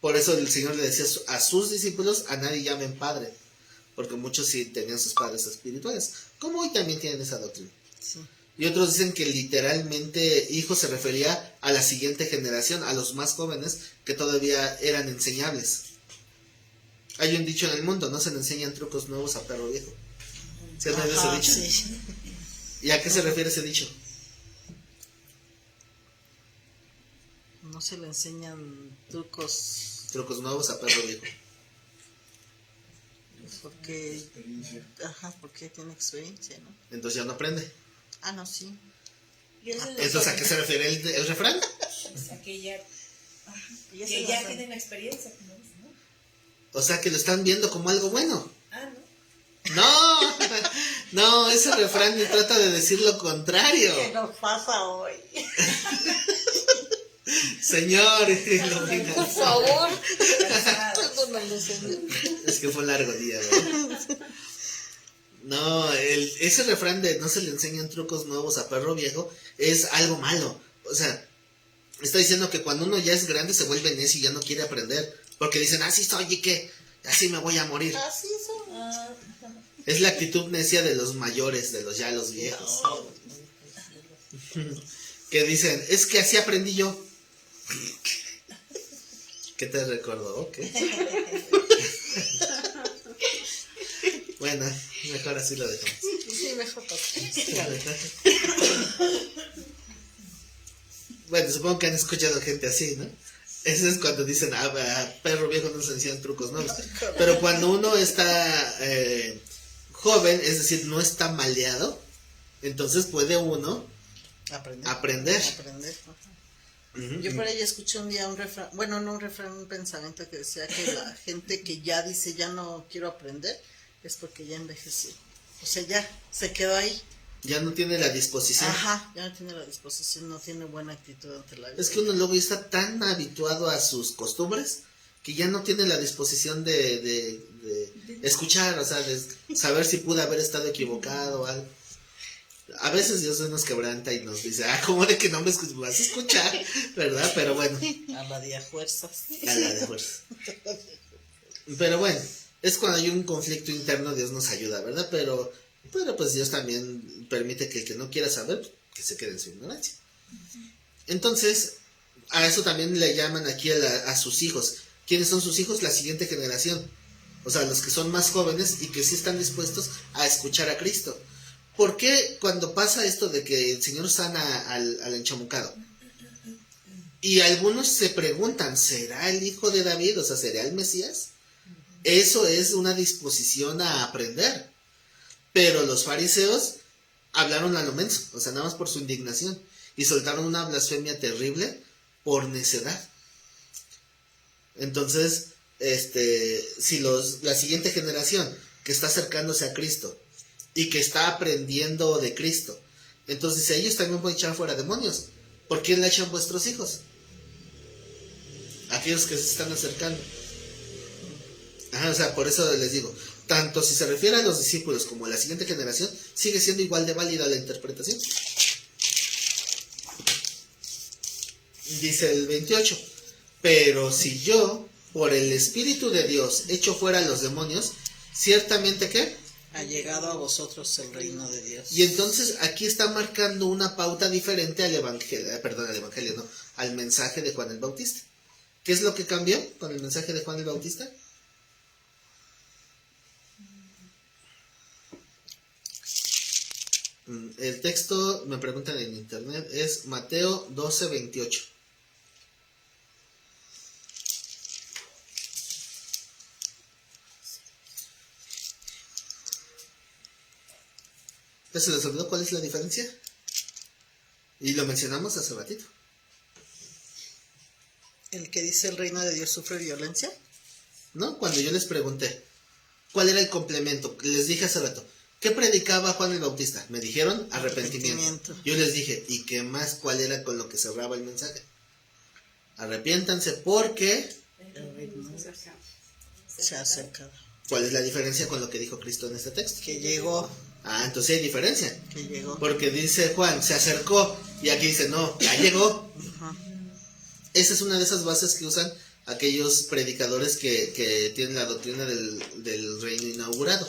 Por eso el Señor le decía a sus discípulos, a nadie llamen padre. Porque muchos sí tenían sus padres espirituales. Como hoy también tienen esa doctrina. Sí. Y otros dicen que literalmente hijo se refería a la siguiente generación, a los más jóvenes que todavía eran enseñables. Hay un dicho en el mundo, no se le enseñan trucos nuevos a perro viejo. ¿Sí has oído ese Ajá, dicho? sí. ¿Y a qué se refiere ese dicho? No se le enseñan trucos Trucos nuevos a perro viejo. porque... Experiencia. Ajá, porque tiene experiencia, ¿no? Entonces ya no aprende. Ah, no, sí. Y eso es Entonces, ¿a qué se refiere el refrán? o sea, que ya, ajá, Ya que se ya lo tienen la experiencia, como dices, ¿no? O sea, que lo están viendo como algo bueno. Ah, ¿no? No, no, ese refrán trata de decir lo contrario. ¿Qué nos pasa hoy? Señor, ilumina. Por favor. Cansado. Perdónalo, Señor. Es que fue un largo día, ¿verdad? No, ese refrán de no se le enseñan trucos nuevos a perro viejo es algo malo. O sea, está diciendo que cuando uno ya es grande se vuelve necio y ya no quiere aprender. Porque dicen, así soy y que así me voy a morir. Así son. Ah, Es la actitud necia de los mayores, de los viejos. Que dicen, es que así aprendí yo. ¿Qué te recordó? ¿Qué? Bueno, mejor así lo dejamos. Sí, mejor toque. Bueno, supongo que han escuchado gente así, ¿no? Eso es cuando dicen, perro viejo no se enseñan trucos nuevos. Pero cuando uno está joven, es decir, no está maleado, entonces puede uno Aprender. aprender. Aprender. Ajá. Ujú. Yo por ahí escuché un día un refrán, bueno, no un refrán, un pensamiento que decía que la gente que ya dice ya no quiero aprender es porque ya envejeció. O sea, ya se quedó ahí. Ya no tiene la disposición. Ajá, ya no tiene la disposición, no tiene buena actitud ante la vida. Es que uno luego ya está tan habituado a sus costumbres que ya no tiene la disposición de escuchar, o sea, de saber si pude haber estado equivocado o algo. A veces Dios nos quebranta y nos dice, ¿cómo de que no me vas a escuchar? ¿Verdad? Pero bueno, A la de a fuerzas. a la de fuerza. Pero bueno, es cuando hay un conflicto interno, Dios nos ayuda, ¿verdad? Pero pues Dios también permite que el que no quiera saber, que se quede en su ignorancia. Entonces, a eso también le llaman aquí a sus hijos. ¿Quiénes son sus hijos? La siguiente generación. O sea, los que son más jóvenes y que sí están dispuestos a escuchar a Cristo. ¿Por qué cuando pasa esto de que el Señor sana al enchamucado? Y algunos se preguntan, ¿será el hijo de David? O sea, ¿será el Mesías? Eso es una disposición a aprender. Pero los fariseos hablaron a lo menso, o sea, nada más por su indignación. Y soltaron una blasfemia terrible por necedad. Entonces, si la siguiente generación que está acercándose a Cristo y que está aprendiendo de Cristo, entonces ellos también pueden echar fuera demonios. ¿Por quién le echan vuestros hijos? Aquellos que se están acercando. Ajá, o sea, por eso les digo, tanto si se refiere a los discípulos como a la siguiente generación, sigue siendo igual de válida la interpretación. Dice el 28, pero si yo, por el Espíritu de Dios, echo fuera a los demonios, ciertamente ¿qué? Ha llegado a vosotros el reino de Dios. Y entonces aquí está marcando una pauta diferente al al mensaje de Juan el Bautista. ¿Qué es lo que cambió con el mensaje de Juan el Bautista? El texto, me preguntan en internet, es Mateo 12:28. ¿Ya se les olvidó cuál es la diferencia? Y lo mencionamos hace ratito. ¿El que dice el reino de Dios sufre violencia? ¿No? Cuando yo les pregunté cuál era el complemento, les dije hace rato, ¿qué predicaba Juan el Bautista? Me dijeron arrepentimiento. Yo les dije, ¿y qué más? ¿Cuál era con lo que cerraba el mensaje? Arrepiéntanse porque Se ha acercado. ¿cuál es la diferencia con lo que dijo Cristo en este texto? Que llegó. Ah, entonces hay diferencia. Que llegó. Porque dice Juan, se acercó, y aquí dice, no, ya llegó. Esa es una de esas bases que usan aquellos predicadores que tienen la doctrina del reino inaugurado.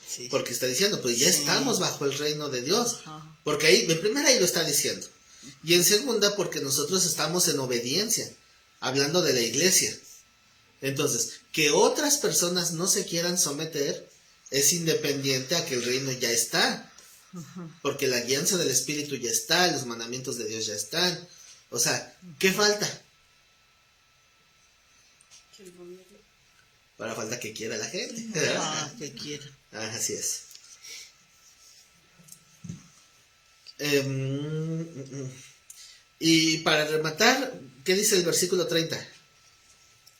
Sí. Porque está diciendo, pues ya Sí. estamos bajo el reino de Dios. Ajá. Porque ahí, en primera ahí lo está diciendo. Y en segunda, porque nosotros estamos en obediencia, hablando de la iglesia. Entonces, que otras personas no se quieran someter es independiente a que el reino ya está. Porque la guianza del Espíritu ya está, los mandamientos de Dios ya están. O sea, ¿qué falta? Para falta que quiera la gente. Que quiera. Así es. Y para rematar, ¿qué dice el versículo 30?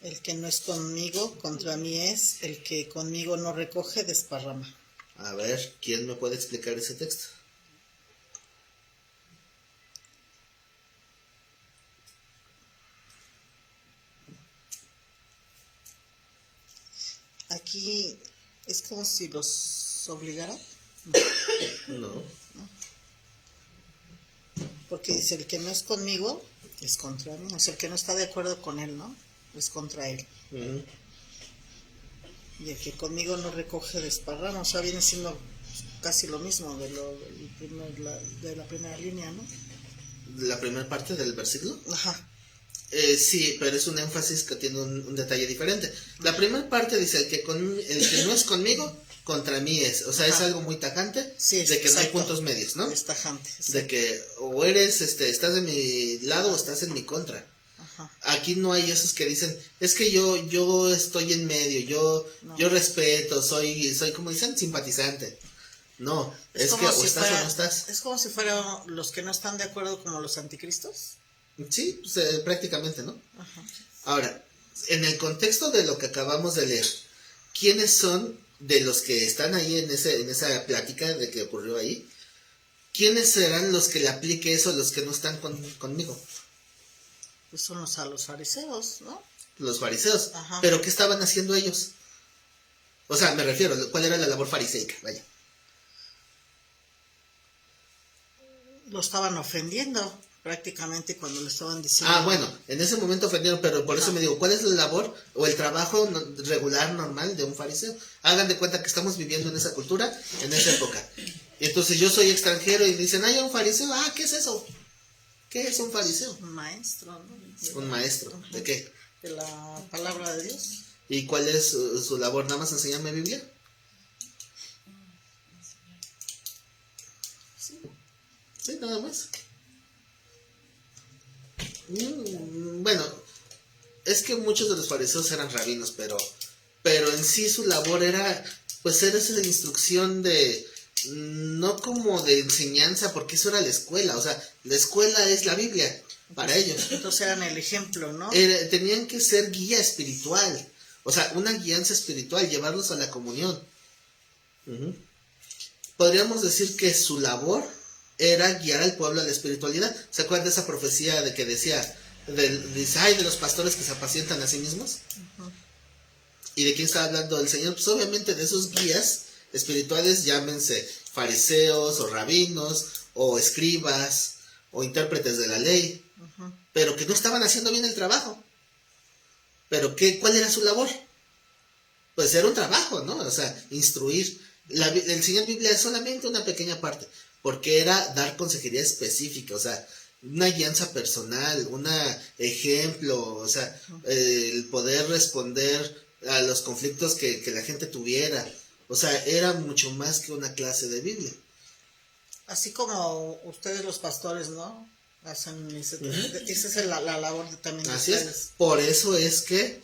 El que no es conmigo, contra mí es. El que conmigo no recoge, desparrama. A ver, ¿quién me puede explicar ese texto? Aquí es como si los obligara. No. Porque dice, el que no es conmigo, es contra mí. O sea, el que no está de acuerdo con él, ¿no? Es contra él. Uh-huh. Y el que conmigo no recoge, desparrama. O sea, viene siendo casi lo mismo de la primera línea, ¿no? ¿La primera parte del versículo? Ajá. Sí, pero es un énfasis que tiene un detalle diferente. La primera parte dice, el que no es conmigo, contra mí es. O sea, es algo muy tajante, Sí, de que exacto. no hay puntos medios, ¿no? Es tajante. De que o eres, estás de mi lado o estás en mi contra. Ajá. Aquí no hay esos que dicen, es que yo estoy en medio, yo respeto, soy como dicen, simpatizante. No, es que o estás o no estás. Es como si fueran los que no están de acuerdo como los anticristos. Sí, pues, prácticamente, ¿no? Ajá. Ahora, en el contexto de lo que acabamos de leer, ¿quiénes son de los que están ahí en esa plática de que ocurrió ahí? ¿Quiénes serán los que le aplique eso, los que no están conmigo? Pues son a los fariseos, ¿no? Los fariseos. Ajá. ¿Pero qué estaban haciendo ellos? O sea, me refiero, ¿cuál era la labor fariseica? Vaya. Lo estaban ofendiendo prácticamente cuando le estaban diciendo. Ah, bueno, en ese momento ofendieron, pero por eso me digo, ¿cuál es la labor o el trabajo regular, normal de un fariseo? Hagan de cuenta que estamos viviendo en esa cultura, en esa época. Y entonces yo soy extranjero y dicen, ¿hay un fariseo? Ah, ¿qué es eso? ¿Qué es un fariseo? Un maestro, ¿no? Un maestro. ¿De qué? De la palabra de Dios. ¿Y cuál es su labor? ¿Nada más enseñarme Biblia? Sí, nada más. Bueno, es que muchos de los fariseos eran rabinos, pero en sí su labor era, pues, era esa instrucción de, no como de enseñanza, porque eso era la escuela, o sea, la escuela es la Biblia para ellos. Entonces eran el ejemplo, ¿no? Tenían que ser guía espiritual, o sea, una guianza espiritual, llevarlos a la comunión. Ujú. Podríamos decir que su labor era guiar al pueblo a la espiritualidad. ¿Se acuerdan de esa profecía de que decía, dice, ay, de los pastores que se apacientan a sí mismos? Ujú. ¿Y de quién está hablando el Señor? Pues obviamente de esos guías espirituales, llámense fariseos o rabinos o escribas o intérpretes de la ley, pero que no estaban haciendo bien el trabajo. ¿Pero cuál era su labor? Pues era un trabajo, ¿no? O sea, instruir. El Señor Biblia es solamente una pequeña parte, porque era dar consejería específica, o sea, una guianza personal, un ejemplo, o sea, el poder responder a los conflictos que la gente tuviera. O sea, era mucho más que una clase de Biblia. Así como ustedes los pastores, ¿no? Hacen esa es la labor también de Así ustedes. es. Por eso es que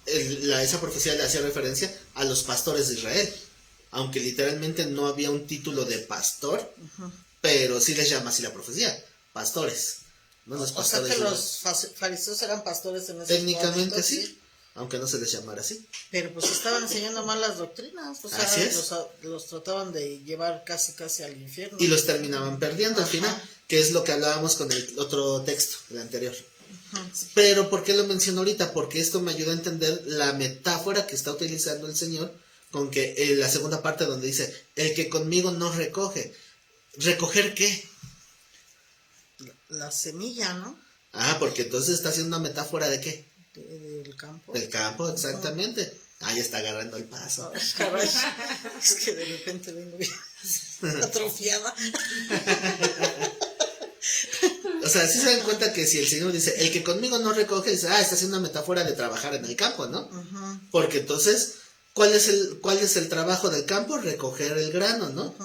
esa profecía le hacía referencia a los pastores de Israel. Aunque literalmente no había un título de pastor, pero sí les llama así la profecía, pastores. ¿No? Los O sea pastores que de los fariseos eran pastores en ese técnicamente momento, sí, aunque no se les llamara así. Pero pues estaban enseñando mal las doctrinas, o sea, Así es. los trataban de llevar casi al infierno. Y los terminaban perdiendo al final, que es lo que hablábamos con el otro texto, el anterior. Pero ¿por qué lo menciono ahorita? Porque esto me ayuda a entender la metáfora que está utilizando el Señor con que la segunda parte donde dice, el que conmigo no recoge. ¿Recoger qué? La semilla, ¿no? Porque entonces está haciendo una metáfora de qué? Del campo. Del campo, exactamente. Ahí está agarrando el paso. Ay, caray, es que de repente vengo bien atrofiada. O sea, si se dan cuenta que si el Señor dice, el que conmigo no recoge, dice, está haciendo una metáfora de trabajar en el campo, ¿no? Porque entonces, ¿cuál es el trabajo del campo? Recoger el grano, ¿no?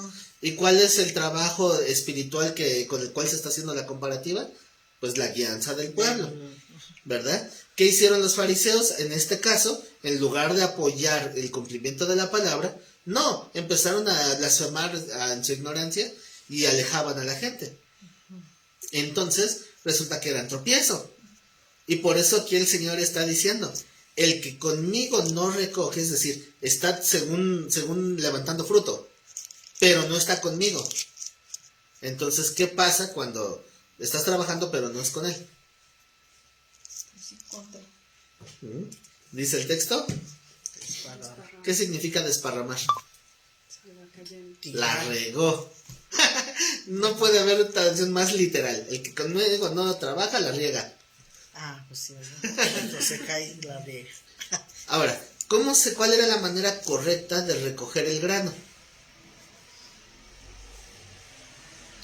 ¿Y cuál es el trabajo espiritual con el cual se está haciendo la comparativa? Pues la guianza del pueblo, ¿verdad? ¿Qué hicieron los fariseos? En este caso, en lugar de apoyar el cumplimiento de la palabra, no, empezaron a blasfemar en su ignorancia y alejaban a la gente. Entonces, resulta que eran tropiezo. Y por eso aquí el Señor está diciendo, el que conmigo no recoge, es decir, está según levantando fruto, pero no está conmigo. Entonces, ¿qué pasa cuando estás trabajando pero no es con él? Dice el texto, ¿qué significa desparramar? La regó. No puede haber traducción más literal. El que conmigo no trabaja, la riega. Pues sí, ¿verdad? Entonces cae la riega. Ahora, ¿cuál era la manera correcta de recoger el grano?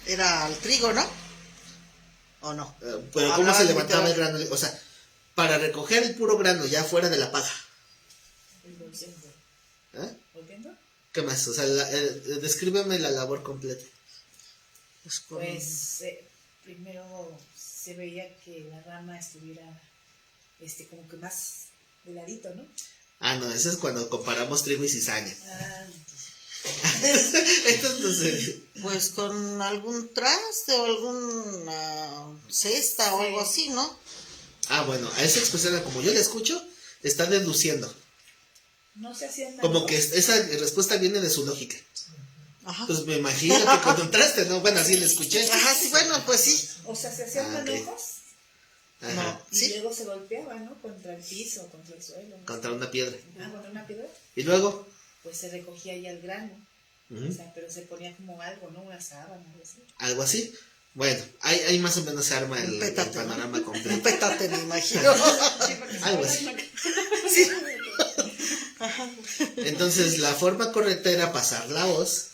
Era el trigo, ¿no? ¿O no? Pero ¿cómo se levantaba el grano? O sea, para recoger el puro grano ya fuera de la paja. ¿Volviendo? ¿Qué más? O sea, descríbeme la labor completa. Pues primero se veía que la rama estuviera como que más de ladito, ¿no? No, eso es cuando comparamos trigo y cizaña. Entonces, pues con algún traste o alguna cesta o algo así, ¿no? Bueno, a esa expresión, como yo la escucho, está deduciendo. No se hacían nada. Como que esa respuesta viene de su lógica. Pues me imagino que con un traste, ¿no? Bueno, así la escuché. Sí, bueno, pues sí. O sea, se hacían manojos. No, y luego se golpeaban, ¿no? Contra el piso, contra el suelo. Contra una piedra. Contra una piedra. Y luego, pues se recogía ya el grano. O sea, pero se ponía como algo, ¿no? Una sábana, algo así. Algo así. Bueno, ahí más o menos se arma el panorama completo. Un petate, me imagino. Algo así. Sí. Entonces, la forma correcta era pasar la hoz,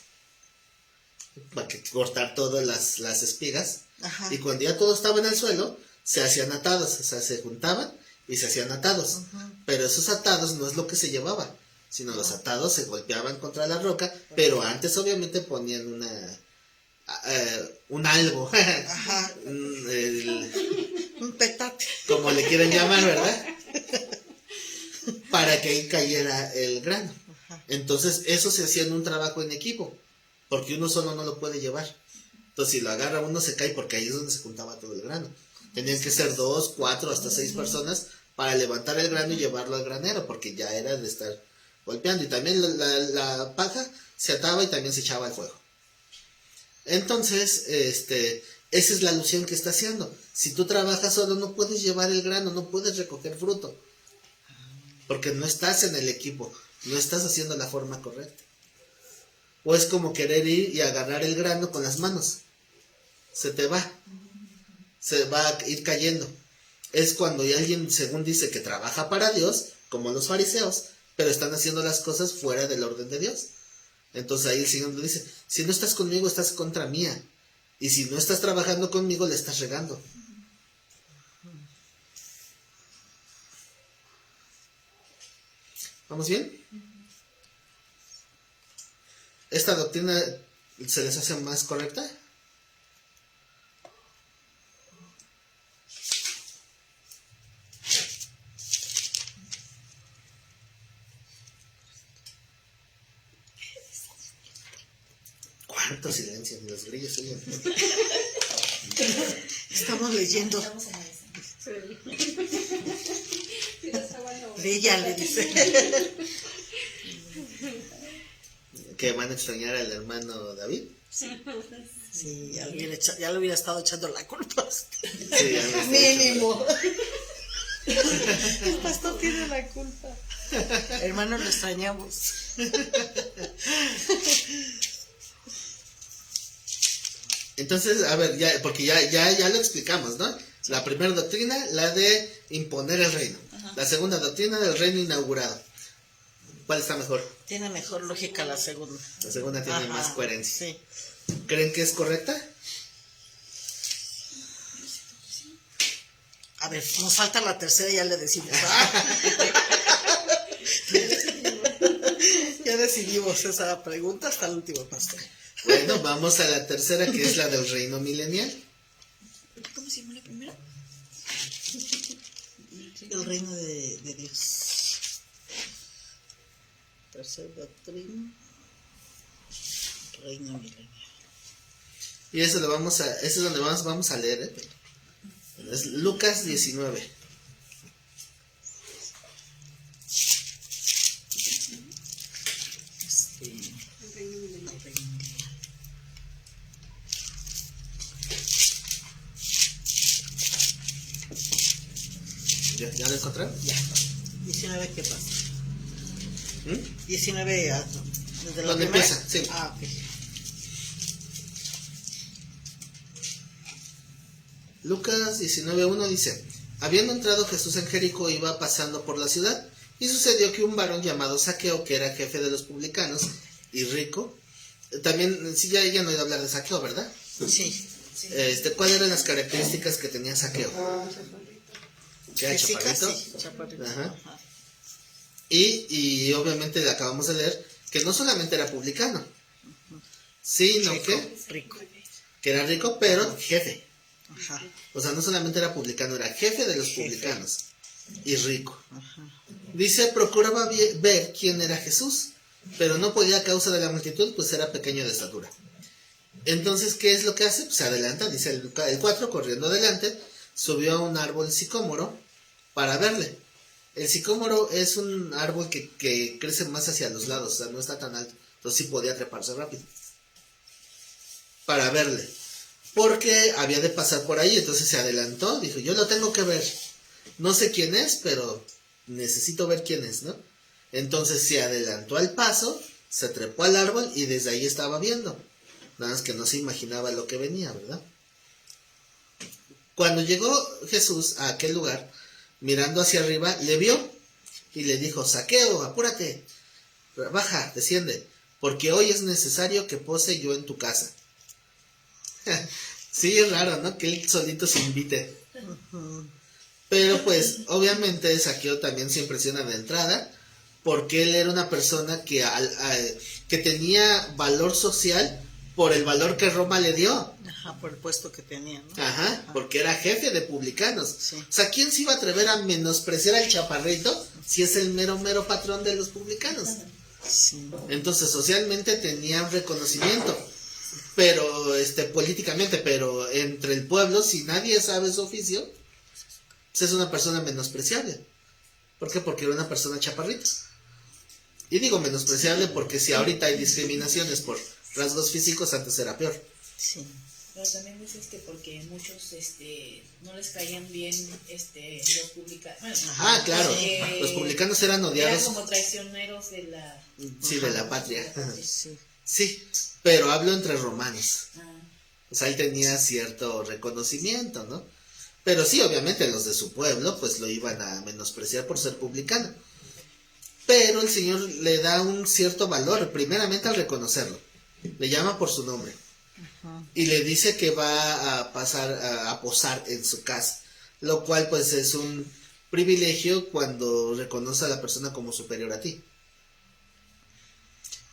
para cortar todas las espigas. Y cuando ya todo estaba en el suelo, se hacían atados. O sea, se juntaban y se hacían atados. Pero esos atados no es lo que se llevaba, sino los atados se golpeaban contra la roca, pero antes obviamente ponían un algo. Un petate. como le quieren llamar, ¿verdad? Para que ahí cayera el grano. Entonces, eso se hacía en un trabajo en equipo, porque uno solo no lo puede llevar. Entonces, si lo agarra uno se cae, porque ahí es donde se juntaba todo el grano. Tenían que ser 2, 4, hasta 6 personas para levantar el grano y llevarlo al granero, porque ya era de estar golpeando. Y también la paja se ataba y también se echaba al fuego. Entonces, esa es la alusión que está haciendo. Si tú trabajas solo, no puedes llevar el grano, no puedes recoger fruto, porque no estás en el equipo, no estás haciendo la forma correcta. O es como querer ir y agarrar el grano con las manos. Se va a ir cayendo. Es cuando alguien, según dice, que trabaja para Dios, como los fariseos, pero están haciendo las cosas fuera del orden de Dios. Entonces ahí el Señor le dice, si no estás conmigo, estás contra mía. Y si no estás trabajando conmigo, le estás regando. ¿Vamos bien? ¿Esta doctrina se les hace más correcta? ¿Cuánto silencio? Ni los grillos oyen. Estamos leyendo. Estamos analizando. Ella le dice. ¿Que van a extrañar al hermano David? Sí, ya le hubiera estado echando la culpa. Sí, ya me está Mínimo. El pastor tiene la culpa. Hermano, lo extrañamos. Entonces, a ver, ya, porque ya lo explicamos, ¿no? La primera doctrina, la de imponer el reino. La segunda doctrina, del reino inaugurado. ¿Cuál está mejor? Tiene mejor lógica la segunda. La segunda tiene Ajá, más coherencia. Sí. ¿Creen que es correcta? A ver, nos falta la tercera y ya le decimos. Ya decidimos esa pregunta hasta el último, pastor. Bueno, vamos a la tercera, que es la del reino milenial. ¿Cómo se llama la primera? El reino de Dios. Tercera doctrina. Reino milenial. Y eso lo vamos a, ese es donde vamos a leer, ¿eh? Es Lucas 19. ¿Ya lo encontraron? Ya. 19, ¿qué pasa? ¿Mm? 19, desde la ¿Dónde primera. empieza? Sí. Ah, ok. Lucas 19:1 dice: habiendo entrado Jesús en Jericó, iba pasando por la ciudad, y sucedió que un varón llamado Zaqueo, que era jefe de los publicanos y rico, también, sí, ya no he oído hablar de Zaqueo, ¿verdad? Sí. ¿Cuáles eran las características que tenía Zaqueo? Que era Física, chaparrito. sí, chaparrito. Ajá. Ajá. Y obviamente le acabamos de leer que no solamente era publicano, sino Rico. que era rico, pero jefe. Ajá. O sea, no solamente era publicano, era jefe de los publicanos y rico. Dice, procuraba ver quién era Jesús, pero no podía a causa de la multitud, pues era pequeño de estatura. Entonces, ¿qué es lo que hace? Pues se adelanta, dice el 4, corriendo adelante, subió a un árbol sicómoro para verle. El sicómoro es un árbol que crece más hacia los lados, o sea, no está tan alto. Entonces sí podía treparse rápido. Para verle. Porque había de pasar por ahí, entonces se adelantó, dijo, yo lo tengo que ver. No sé quién es, pero necesito ver quién es, ¿no? Entonces se adelantó al paso, se trepó al árbol y desde ahí estaba viendo. Nada más que no se imaginaba lo que venía, ¿verdad? Cuando llegó Jesús a aquel lugar, mirando hacia arriba, le vio y le dijo, Zaqueo, apúrate, baja, desciende, porque hoy es necesario que pose yo en tu casa. Sí, es raro, ¿no? Que él solito se invite. Pero pues, obviamente Zaqueo también se impresiona de entrada, porque él era una persona que tenía valor social por el valor que Roma le dio. Ajá, por el puesto que tenía, ¿no? Ajá, porque era jefe de publicanos. Sí. O sea, ¿quién se iba a atrever a menospreciar al chaparrito si es el mero patrón de los publicanos? Sí. Entonces, socialmente tenía un reconocimiento, pero políticamente, pero entre el pueblo, si nadie sabe su oficio, pues es una persona menospreciable. ¿Por qué? Porque era una persona chaparrita. Y digo menospreciable porque si ahorita hay discriminaciones por rasgos físicos, antes era peor. Sí. Pero también es porque muchos no les caían bien los publicanos. Bueno, Ah, claro, porque los publicanos eran odiados. eran como traicioneros de la... Sí, de la patria. Sí. Sí, pero hablo entre romanos. Ah, O sea, él tenía cierto reconocimiento, ¿no? Pero sí, obviamente los de su pueblo pues lo iban a menospreciar por ser publicano. Pero el Señor le da un cierto valor, primeramente al reconocerlo. Le llama por su nombre. Y le dice que va a pasar a posar en su casa. Lo cual pues es un privilegio cuando reconoce a la persona como superior a ti.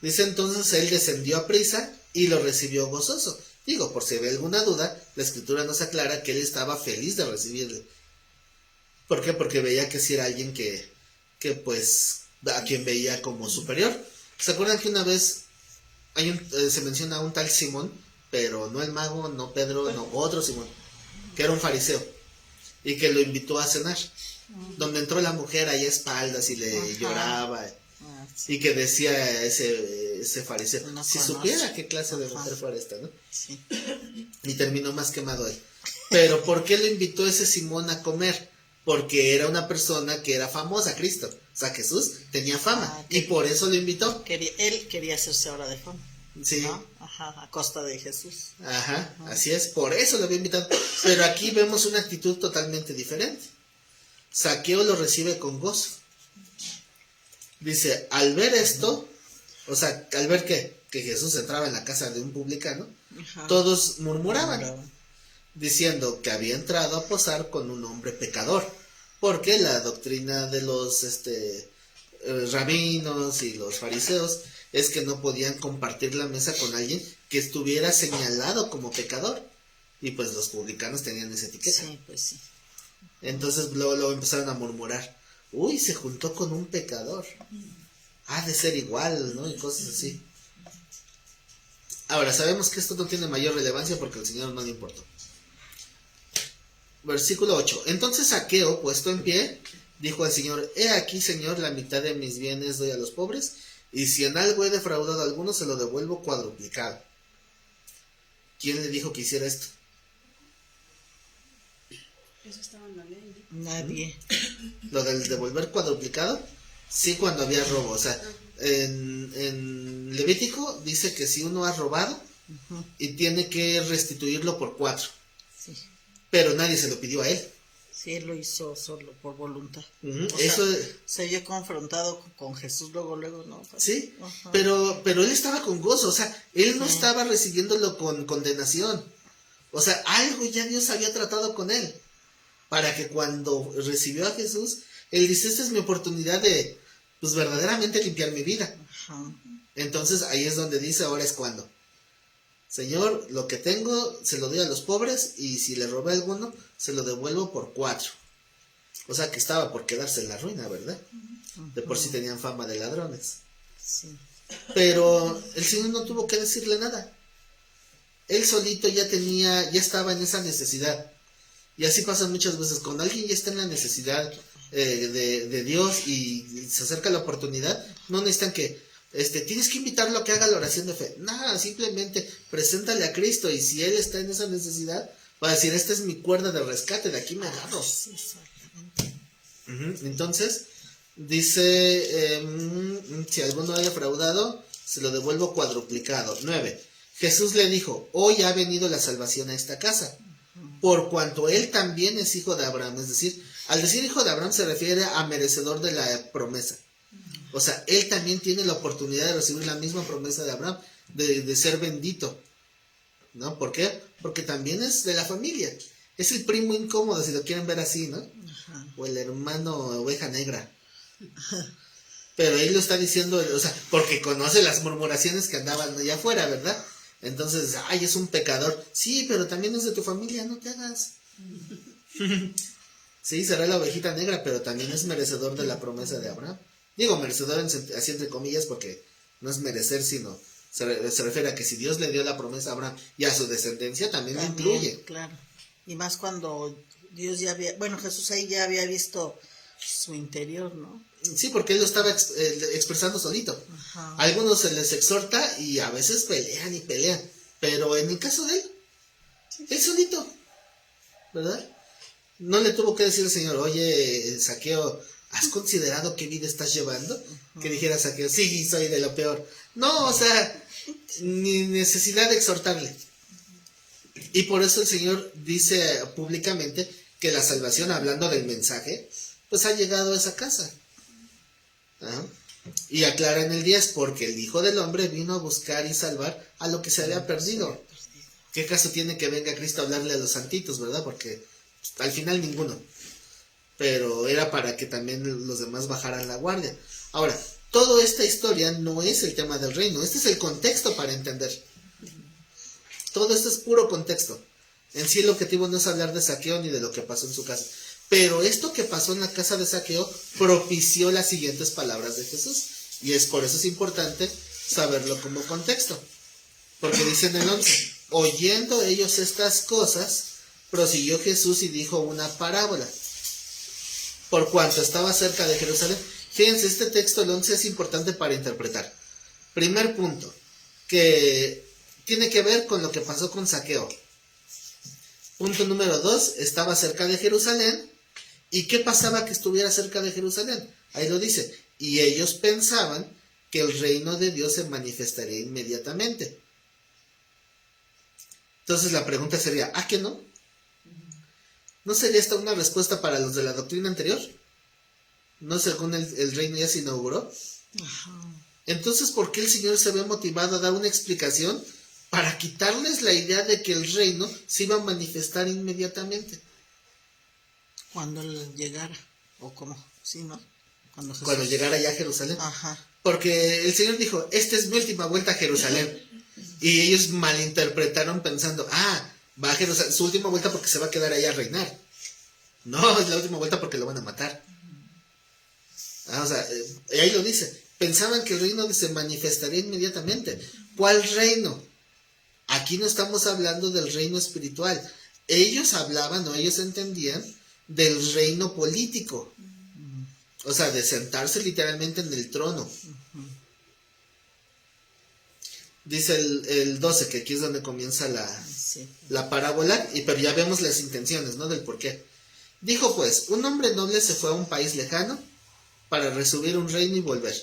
Dice entonces, él descendió a prisa y lo recibió gozoso. Digo, por si había alguna duda, la escritura nos aclara que él estaba feliz de recibirle. ¿Por qué? Porque veía que sí era alguien que pues, a quien veía como superior. ¿Se acuerdan que una vez se menciona a un tal Simón, pero no el mago, no Pedro, no otro Simón, que era un fariseo, y que lo invitó a cenar, donde entró la mujer ahí a espaldas y le lloraba, Ah, sí. y que decía ese fariseo, No si conozco. supiera qué clase de mujer fuera esta, ¿no? Sí. Y terminó más quemado él. Pero ¿por qué lo invitó ese Simón a comer? Porque era una persona que era famosa, Cristo. O sea, Jesús tenía fama. Ah, Y por eso lo invitó. Él quería hacerse ahora de fama, Sí. ¿no? Ajá, a costa de Jesús. Ajá, así es. Por eso lo había invitado. Pero aquí vemos una actitud totalmente diferente. Zaqueo lo recibe con gozo. Dice, al ver esto, o sea, al ver que Jesús entraba en la casa de un publicano, Ajá. todos murmuraban, diciendo que había entrado a posar con un hombre pecador, porque la doctrina de los rabinos y los fariseos es que no podían compartir la mesa con alguien que estuviera señalado como pecador, y pues los publicanos tenían esa etiqueta. Sí, pues sí. Entonces luego empezaron a murmurar, uy, se juntó con un pecador, ha de ser igual, ¿no? Y cosas así. Ahora, sabemos que esto no tiene mayor relevancia porque al Señor no le importó. Versículo 8. Entonces Zaqueo, puesto en pie, dijo al Señor, he aquí, Señor, la mitad de mis bienes doy a los pobres, y si en algo he defraudado a alguno, se lo devuelvo cuadruplicado. ¿Quién le dijo que hiciera esto? Eso estaba en la ley. Nadie. Lo del devolver cuadruplicado, sí, cuando había robo. O sea, en Levítico dice que si uno ha robado y tiene que restituirlo por 4, Sí. pero nadie se lo pidió a él. Sí, él lo hizo solo por voluntad. Ujú, O sea, eso se vio confrontado con Jesús luego, ¿no? sí, Ajá. pero él estaba con gozo, o sea, él no Sí. estaba recibiéndolo con condenación. O sea, algo ya Dios había tratado con él, para que cuando recibió a Jesús, él dice, esta es mi oportunidad de, pues, verdaderamente limpiar mi vida. Ajá. Entonces ahí es donde dice, ahora es cuando. Señor, lo que tengo se lo doy a los pobres, y si le robé a alguno, se lo devuelvo por 4. O sea que estaba por quedarse en la ruina, ¿verdad? De por sí tenían fama de ladrones. Sí. Pero el Señor no tuvo que decirle nada. Él solito ya estaba en esa necesidad. Y así pasa muchas veces, cuando alguien ya está en la necesidad de Dios y se acerca la oportunidad, no necesitan que tienes que invitarlo a que haga la oración de fe. Nada, simplemente preséntale a Cristo, y si él está en esa necesidad, va a decir, esta es mi cuerda de rescate, de aquí me agarro. Sí, exactamente. Ujú. Entonces, dice, si alguno ha defraudado, se lo devuelvo cuadruplicado. 9. Jesús le dijo, hoy ha venido la salvación a esta casa, por cuanto él también es hijo de Abraham. Es decir, al decir hijo de Abraham se refiere a merecedor de la promesa. O sea, él también tiene la oportunidad de recibir la misma promesa de Abraham, de ser bendito, ¿no? ¿Por qué? Porque también es de la familia. Es el primo incómodo, si lo quieren ver así, ¿no? Ajá. O el hermano oveja negra. Pero él lo está diciendo, o sea, porque conoce las murmuraciones que andaban allá afuera, ¿verdad? Entonces, ay, es un pecador. Sí, pero también es de tu familia, no te hagas. Sí, será la ovejita negra, pero también es merecedor de la promesa de Abraham. Digo, merecedor así entre comillas, porque no es merecer, sino se refiere a que si Dios le dio la promesa a Abraham y a su descendencia, también lo incluye. Claro. Y más cuando Dios ya había, bueno, Jesús ahí ya había visto su interior, ¿no? Sí, porque él lo estaba expresando solito. Ajá. A algunos se les exhorta y a veces pelean y pelean. Pero en el caso de él solito, ¿verdad? No le tuvo que decir al Señor, oye, Zaqueo, ¿has considerado qué vida estás llevando? Que dijera Zaqueo, sí, soy de lo peor. No, o sea, ni necesidad de exhortarle. Y por eso el Señor dice públicamente que la salvación, hablando del mensaje, pues ha llegado a esa casa. ¿Ah? Y aclara en el 10, porque el Hijo del Hombre vino a buscar y salvar a lo que se había perdido. ¿Qué caso tiene que venga Cristo a hablarle a los santitos, verdad? Porque al final ninguno. Pero era para que también los demás bajaran la guardia. Ahora, toda esta historia no es el tema del reino. Este es el contexto para entender. Todo esto es puro contexto. En sí el objetivo no es hablar de Zaqueo ni de lo que pasó en su casa. Pero esto que pasó en la casa de Zaqueo propició las siguientes palabras de Jesús. Y es por eso es importante saberlo como contexto. Porque dice en el 11, oyendo ellos estas cosas, prosiguió Jesús y dijo una parábola. Por cuanto estaba cerca de Jerusalén. Fíjense, este texto, el 11, es importante para interpretar. Primer punto, que tiene que ver con lo que pasó con Zaqueo. Punto número 2, estaba cerca de Jerusalén. ¿Y qué pasaba que estuviera cerca de Jerusalén? Ahí lo dice. Y ellos pensaban que el reino de Dios se manifestaría inmediatamente. Entonces la pregunta sería, ¿ah, que no? ¿No sería esta una respuesta para los de la doctrina anterior? ¿No según el reino ya se inauguró? Ajá. Entonces, ¿por qué el Señor se ve motivado a dar una explicación para quitarles la idea de que el reino se iba a manifestar inmediatamente? Cuando él llegara, o cómo, sí, ¿no? Cuando Jesús... Cuando llegara ya a Jerusalén. Ajá. Porque el Señor dijo, esta es mi última vuelta a Jerusalén. Y ellos malinterpretaron pensando, va a Jerusalén, su última vuelta porque se va a quedar ahí a reinar. No, es la última vuelta porque lo van a matar. O sea, ahí lo dice. Pensaban que el reino se manifestaría inmediatamente. ¿Cuál reino? Aquí no estamos hablando del reino espiritual. Ellos hablaban o ellos entendían del reino político. O sea, de sentarse literalmente en el trono. Dice el 12, que aquí es donde comienza la parábola, pero ya vemos las intenciones, ¿no? Del por qué. Dijo pues, un hombre noble se fue a un país lejano para recibir un reino y volver.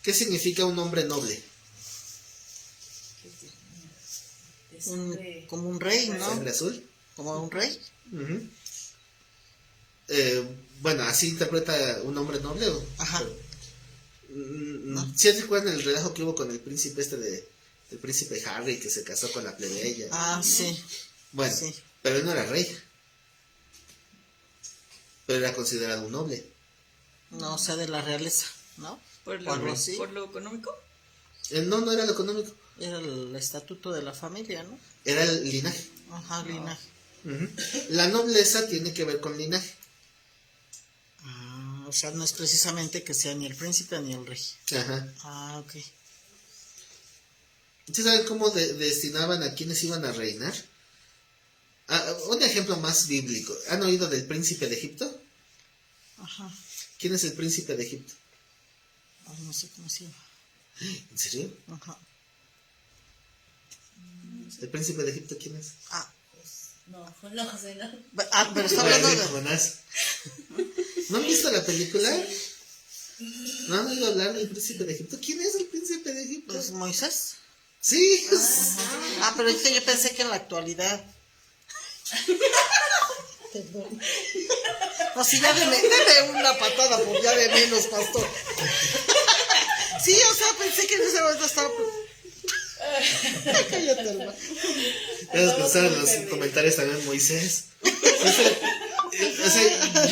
¿Qué significa un hombre noble? Como un rey, ¿no? ¿Sangre azul? Como un rey. Uh-huh. Bueno, así interpreta un hombre noble. Ajá. ¿Sí recuerdan el relajo que hubo con el príncipe el príncipe Harry, que se casó con la plebeya? Sí. Bueno, sí. Pero él no era rey. Pero era considerado un noble. No, o sea, de la realeza, ¿no? ¿Por lo económico? No era lo económico. Era el estatuto de la familia, ¿no? Era el linaje. Ajá, linaje. Uh-huh. La nobleza tiene que ver con linaje. O sea, no es precisamente que sea ni el príncipe ni el rey. Ajá. Ok. ¿Sí saben cómo destinaban a quienes iban a reinar? Un ejemplo más bíblico. ¿Han oído del príncipe de Egipto? Ajá. ¿Quién es el príncipe de Egipto? No sé cómo se llama. ¿En serio? Ajá. ¿El príncipe de Egipto quién es? No, José, no. Pero está hablando de... Jonás. ¿No han visto la película? ¿No han oído hablar del príncipe de Egipto? ¿Quién es el príncipe de Egipto? ¿Pues Moisés? Sí. Pero es que yo pensé que en la actualidad... Perdón. No, si ya deme una patada por ya de menos, pastor. Sí, o sea, pensé que en ese momento estaba... Cállate, hermano. Puedes pensar en los comentarios también, Moisés. O sea,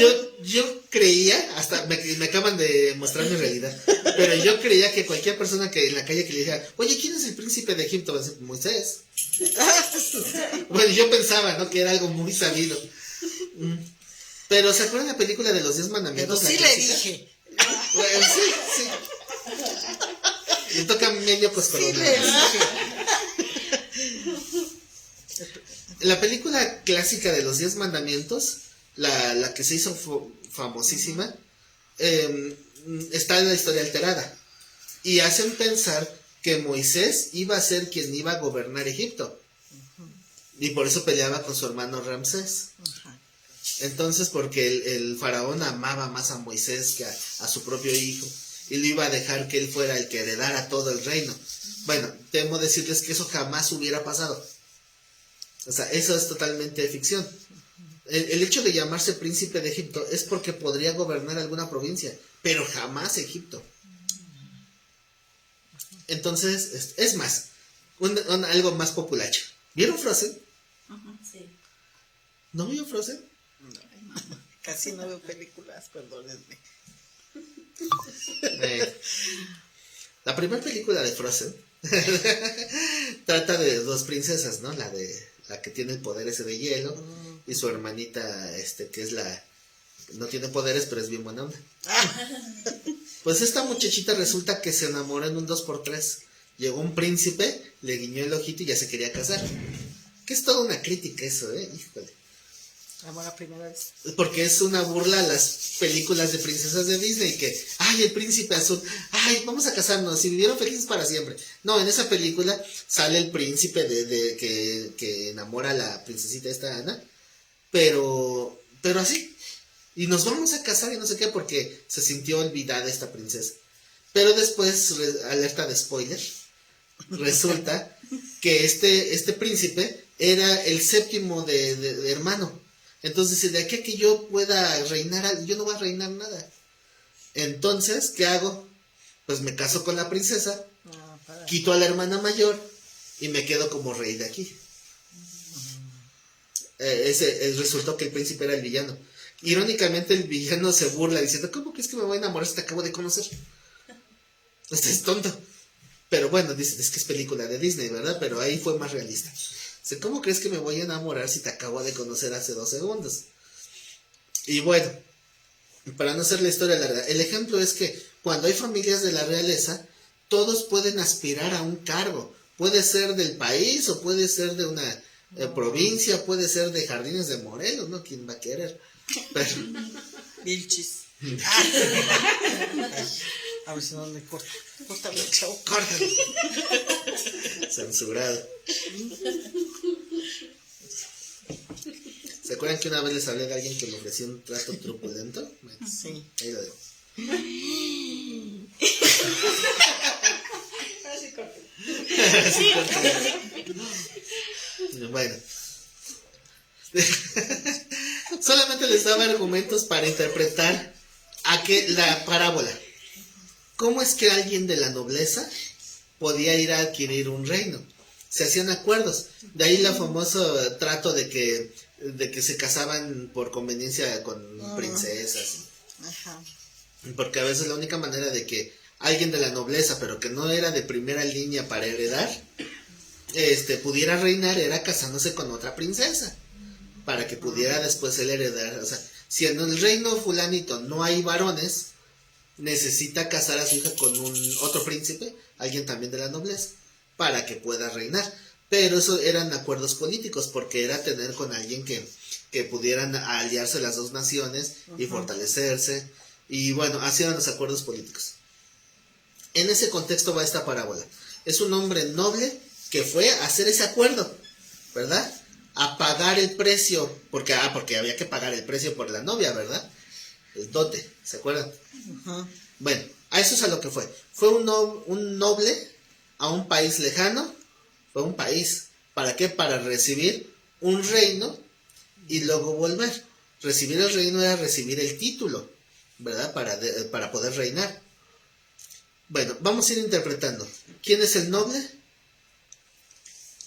yo creía, hasta me acaban de mostrar mi realidad, pero yo creía que cualquier persona que en la calle que le dijera, oye, ¿quién es el príncipe de Egipto? Va a decir, Moisés. Bueno, yo pensaba, ¿no? Que era algo muy sabido. Pero ¿se acuerdan la película de los 10 mandamientos? Pero sí la le clásica? dije. Bueno, sí. Le toca medio pues Sí corona. le dije. La película clásica de los 10 mandamientos, la que se hizo famosísima, está en la historia alterada. Y hacen pensar que Moisés iba a ser quien iba a gobernar Egipto. Y por eso peleaba con su hermano Ramsés. Entonces, porque el faraón amaba más a Moisés que a su propio hijo. Y le iba a dejar que él fuera el que heredara todo el reino. Bueno, temo decirles que eso jamás hubiera pasado. O sea, eso es totalmente ficción. El hecho de llamarse príncipe de Egipto es porque podría gobernar alguna provincia, pero jamás Egipto. Entonces, es más, algo más populacho. ¿Vieron Frozen? Sí. ¿No vio Frozen? Casi no veo películas, perdónenme. La primera película de Frozen trata de dos princesas, ¿no? La que tiene el poder ese de hielo y su hermanita, que es no tiene poderes, pero es bien buena onda. Pues esta muchachita resulta que se enamoró en un 2x3. Llegó un príncipe, le guiñó el ojito y ya se quería casar. Que es toda una crítica eso, híjole. Amor a primera vez. Porque es una burla a las películas de princesas de Disney que, ay, el príncipe azul, ay, vamos a casarnos y vivieron felices para siempre. No, en esa película sale el príncipe que enamora a la princesita esta Ana, pero así. Y nos vamos a casar y no sé qué porque se sintió olvidada esta princesa. Pero después, alerta de spoiler, resulta que este príncipe era el séptimo de hermano. Entonces, de aquí a que yo pueda reinar, yo no voy a reinar nada. Entonces, ¿qué hago? Pues me caso con la princesa, quito a la hermana mayor y me quedo como rey de aquí. Resultó que el príncipe era el villano. Irónicamente, el villano se burla diciendo, ¿cómo crees que me voy a enamorar si te acabo de conocer? Este es tonto. Pero bueno, dice, es que es película de Disney, ¿verdad? Pero ahí fue más realista. Dice, ¿cómo crees que me voy a enamorar si te acabo de conocer hace 2 segundos? Y bueno, para no hacer la historia larga, el ejemplo es que cuando hay familias de la realeza, todos pueden aspirar a un cargo. Puede ser del país o puede ser de una provincia, puede ser de Jardines de Morelos, ¿no? ¿Quién va a querer? Pero... Vilchis. A ver si no me corta. Córtame el chavo. Córtalo. Censurado. ¿Se acuerdan que una vez les hablé de alguien que le ofreció un trato truculento? Bueno, Sí. ahí lo dejo. Así corto. Bueno. Solamente les daba argumentos para interpretar la parábola. ¿Cómo es que alguien de la nobleza podía ir a adquirir un reino? Se hacían acuerdos. De ahí el famoso trato de que se casaban por conveniencia con princesas. Ajá. Porque a veces la única manera de que alguien de la nobleza, pero que no era de primera línea para heredar, pudiera reinar era casándose con otra princesa. Para que pudiera después él heredar. O sea, si en el reino fulanito no hay varones, necesita casar a su hija con otro príncipe, alguien también de la nobleza, para que pueda reinar. Pero eso eran acuerdos políticos, porque era tener con alguien que pudieran aliarse las dos naciones y fortalecerse. Y bueno, así eran los acuerdos políticos. En ese contexto va esta parábola. Es un hombre noble que fue a hacer ese acuerdo, ¿verdad? A pagar el precio, porque había que pagar el precio por la novia, ¿verdad? El dote, ¿se acuerdan? Bueno, a eso es a lo que fue. Fue un noble a un país lejano. Fue un país. ¿Para qué? Para recibir un reino y luego volver. Recibir el reino era recibir el título, ¿verdad? Para poder reinar. Bueno, vamos a ir interpretando. ¿Quién es el noble?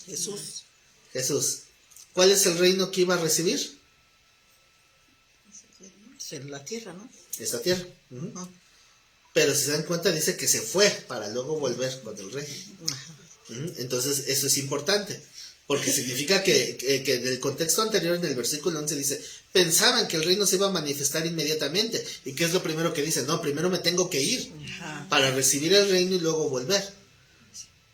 Jesús. Jesús. ¿Cuál es el reino que iba a recibir? En la tierra, ¿no? esta tierra. Pero si se dan cuenta, dice que se fue para luego volver con el rey. Entonces, eso es importante, porque significa que en el contexto anterior, en el versículo 11, dice, pensaban que el reino se iba a manifestar inmediatamente. ¿Y qué es lo primero que dice? No, primero me tengo que ir para recibir el reino y luego volver.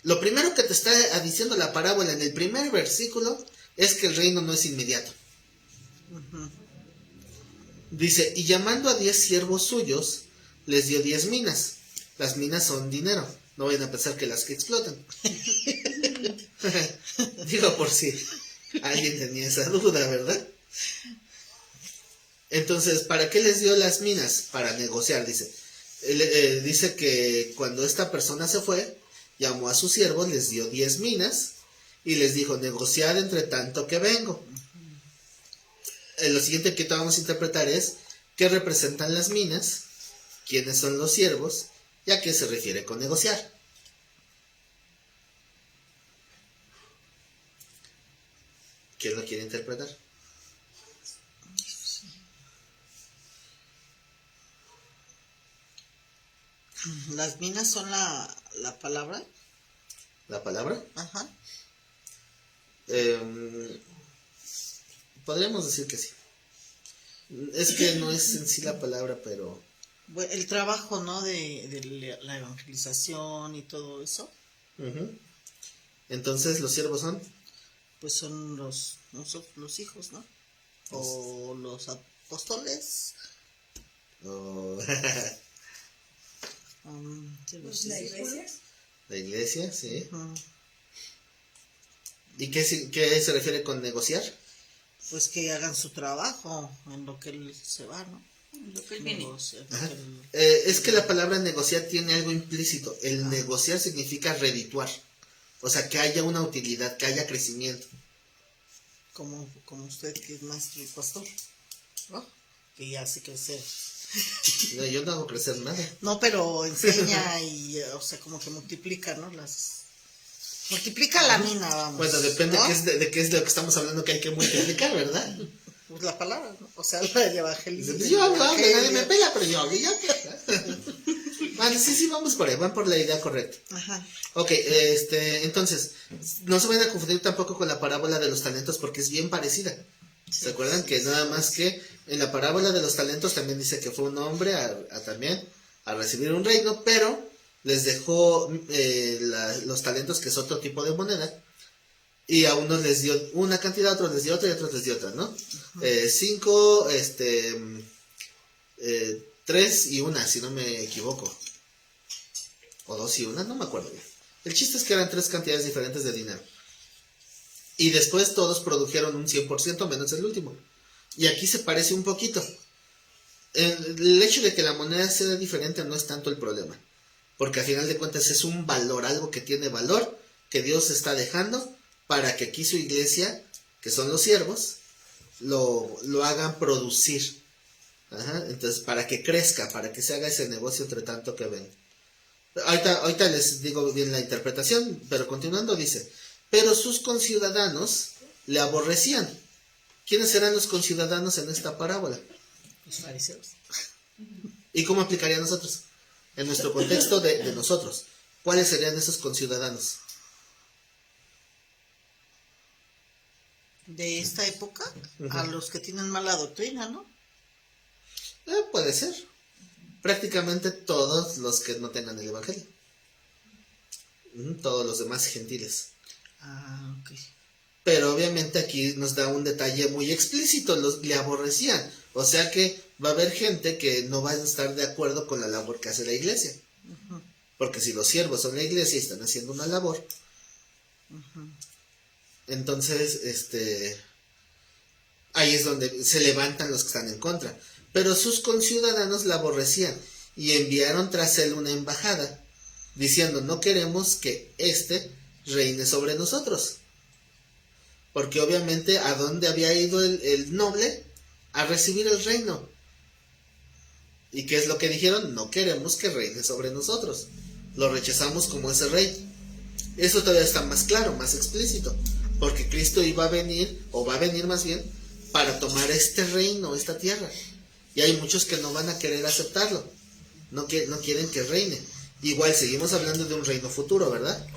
Lo primero que te está diciendo la parábola en el primer versículo es que el reino no es inmediato. Dice, y llamando a 10 siervos suyos, les dio 10 minas. Las minas son dinero. No vayan a pensar que las que explotan. Digo por si alguien tenía esa duda, ¿verdad? Entonces, ¿para qué les dio las minas? Para negociar, dice. Dice que cuando esta persona se fue, llamó a sus siervos, les dio 10 minas y les dijo, negociad entre tanto que vengo. Lo siguiente que vamos a interpretar es qué representan las minas, quiénes son los siervos y a qué se refiere con negociar. ¿Quién lo quiere interpretar? Las minas son la palabra. ¿La palabra? Ajá. Podríamos decir que sí. Es que no es en sí la palabra, pero... Bueno, el trabajo, ¿no? De la evangelización y todo eso. Entonces, ¿los siervos son? Pues son los hijos, ¿no? O los apóstoles. Pues la iglesia. La iglesia, sí. ¿Y qué se refiere con negociar? Pues que hagan su trabajo en lo que él se va, ¿no? En lo que él viene. Es que la palabra negociar tiene algo implícito. El negociar significa redituar. O sea, que haya una utilidad, que haya crecimiento. Como usted que es maestro y pastor, ¿no? Que hace crecer. No, yo no hago crecer nada. No, pero enseña y, o sea, como que multiplica, ¿no? Multiplica la mina, vamos. Bueno, depende, ¿no? de qué es de lo que estamos hablando que hay que multiplicar, ¿verdad? Pues la palabra, ¿no? O sea, la del evangelismo. Pues yo hablo, nadie me pela, pero yo hablo ya. Vale, sí, vamos por ahí, van por la idea correcta. Ajá. Ok, entonces, no se vayan a confundir tampoco con la parábola de los talentos porque es bien parecida. ¿Se acuerdan? Que nada más que en la parábola de los talentos también dice que fue un hombre también a recibir un reino, pero les dejó los talentos, que es otro tipo de moneda, y a unos les dio una cantidad, a otros les dio otra y a otros les dio otra, ¿no? 5, 3 y 1, si no me equivoco. O 2 y 1, no me acuerdo bien. El chiste es que eran 3 cantidades diferentes de dinero. Y después todos produjeron un 100% menos el último. Y aquí se parece un poquito. El hecho de que la moneda sea diferente no es tanto el problema. Porque al final de cuentas es un valor, algo que tiene valor, que Dios está dejando para que aquí su iglesia, que son los siervos, lo hagan producir. Entonces, para que crezca, para que se haga ese negocio entre tanto que ven. Ahorita les digo bien la interpretación, pero continuando dice, pero sus conciudadanos le aborrecían. ¿Quiénes eran los conciudadanos en esta parábola? Los fariseos. ¿Y cómo aplicaría a nosotros? En nuestro contexto de nosotros, ¿cuáles serían esos conciudadanos? De esta época, a los que tienen mala doctrina, ¿no? Puede ser. Prácticamente todos los que no tengan el evangelio. Todos los demás gentiles. Ah, ok. Pero obviamente aquí nos da un detalle muy explícito, le aborrecían. O sea que va a haber gente que no va a estar de acuerdo con la labor que hace la iglesia. Porque si los siervos son la iglesia y están haciendo una labor, entonces ahí es donde se levantan los que están en contra. Pero sus conciudadanos la aborrecían y enviaron tras él una embajada, diciendo, no queremos que reine sobre nosotros. Porque obviamente, ¿a dónde había ido el noble? A recibir el reino. ¿Y qué es lo que dijeron? No queremos que reine sobre nosotros. Lo rechazamos como ese rey. Eso todavía está más claro, más explícito. Porque Cristo iba a venir, o va a venir más bien, para tomar este reino, esta tierra. Y hay muchos que no van a querer aceptarlo. No quieren que reine. Igual seguimos hablando de un reino futuro, ¿verdad?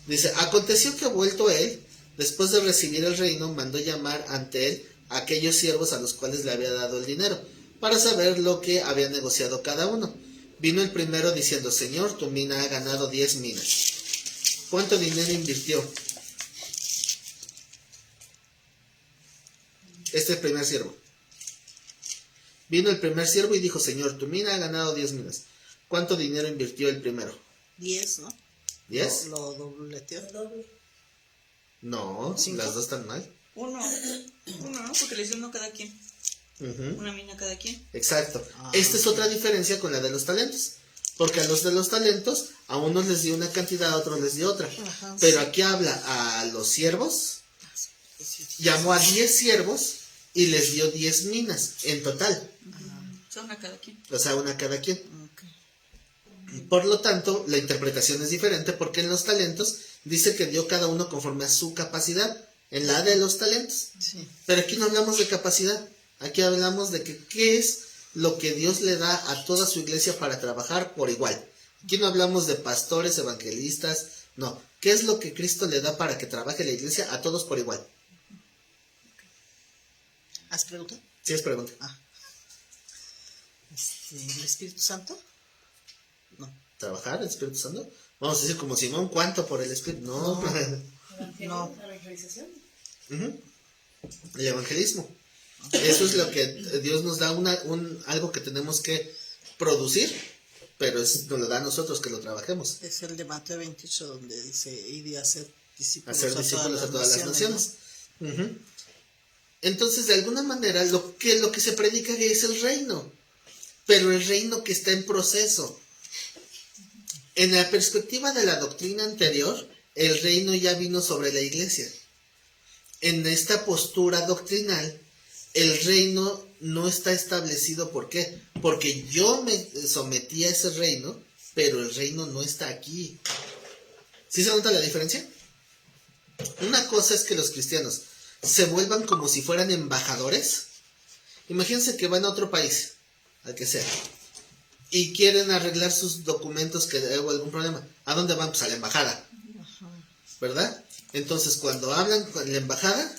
Dice, aconteció que vuelto él, después de recibir el reino, mandó llamar ante él a aquellos siervos a los cuales le había dado el dinero, para saber lo que había negociado cada uno. Vino el primero diciendo, Señor, tu mina ha ganado 10 minas. ¿Cuánto dinero invirtió este primer siervo? Vino el primer siervo y dijo, Señor, tu mina ha ganado 10 minas. ¿Cuánto dinero invirtió el primero? 10, ¿no? ¿10? Lo dobleteó. No, 5. las dos están mal. Uno, ¿no? Porque le dio uno cada quien. Ujú. Una mina cada quien. Exacto. Esta es otra diferencia con la de los talentos. Porque a los de los talentos, a unos les dio una cantidad, a otros les dio otra. Ajá, Pero sí. aquí habla a los siervos, llamó a 10 siervos y les dio 10 minas en total. Son una cada quien. O sea, una a cada quien. Ok. Por lo tanto, la interpretación es diferente porque en los talentos dice que dio cada uno conforme a su capacidad. En la de los talentos. Sí. Pero aquí no hablamos de capacidad. Aquí hablamos de que qué es lo que Dios le da a toda su iglesia para trabajar por igual. Aquí no hablamos de pastores, evangelistas, no. ¿Qué es lo que Cristo le da para que trabaje la iglesia a todos por igual? ¿Has preguntado? Sí, es pregunta. ¿El Espíritu Santo? No. ¿Trabajar el Espíritu Santo? Vamos a decir como Simón, ¿cuánto por el Espíritu? No. No. ¿La evangelización? Ujú. El evangelismo. Eso es lo que Dios nos da, algo que tenemos que producir, pero nos lo da a nosotros que lo trabajemos. Es el de Mateo 28 donde dice, id y hacer discípulos, Hacer discípulos a todas las naciones. ¿no? Ujú. Entonces, de alguna manera, lo que se predica es el reino, pero el reino que está en proceso. En la perspectiva de la doctrina anterior, el reino ya vino sobre la iglesia. En esta postura doctrinal, el reino no está establecido. ¿Por qué? Porque yo me sometí a ese reino, pero el reino no está aquí. ¿Sí se nota la diferencia? Una cosa es que los cristianos se vuelvan como si fueran embajadores. Imagínense que van a otro país, al que sea, y quieren arreglar sus documentos que hubo algún problema. ¿A dónde van? Pues a la embajada, ¿verdad? Entonces, cuando hablan con la embajada,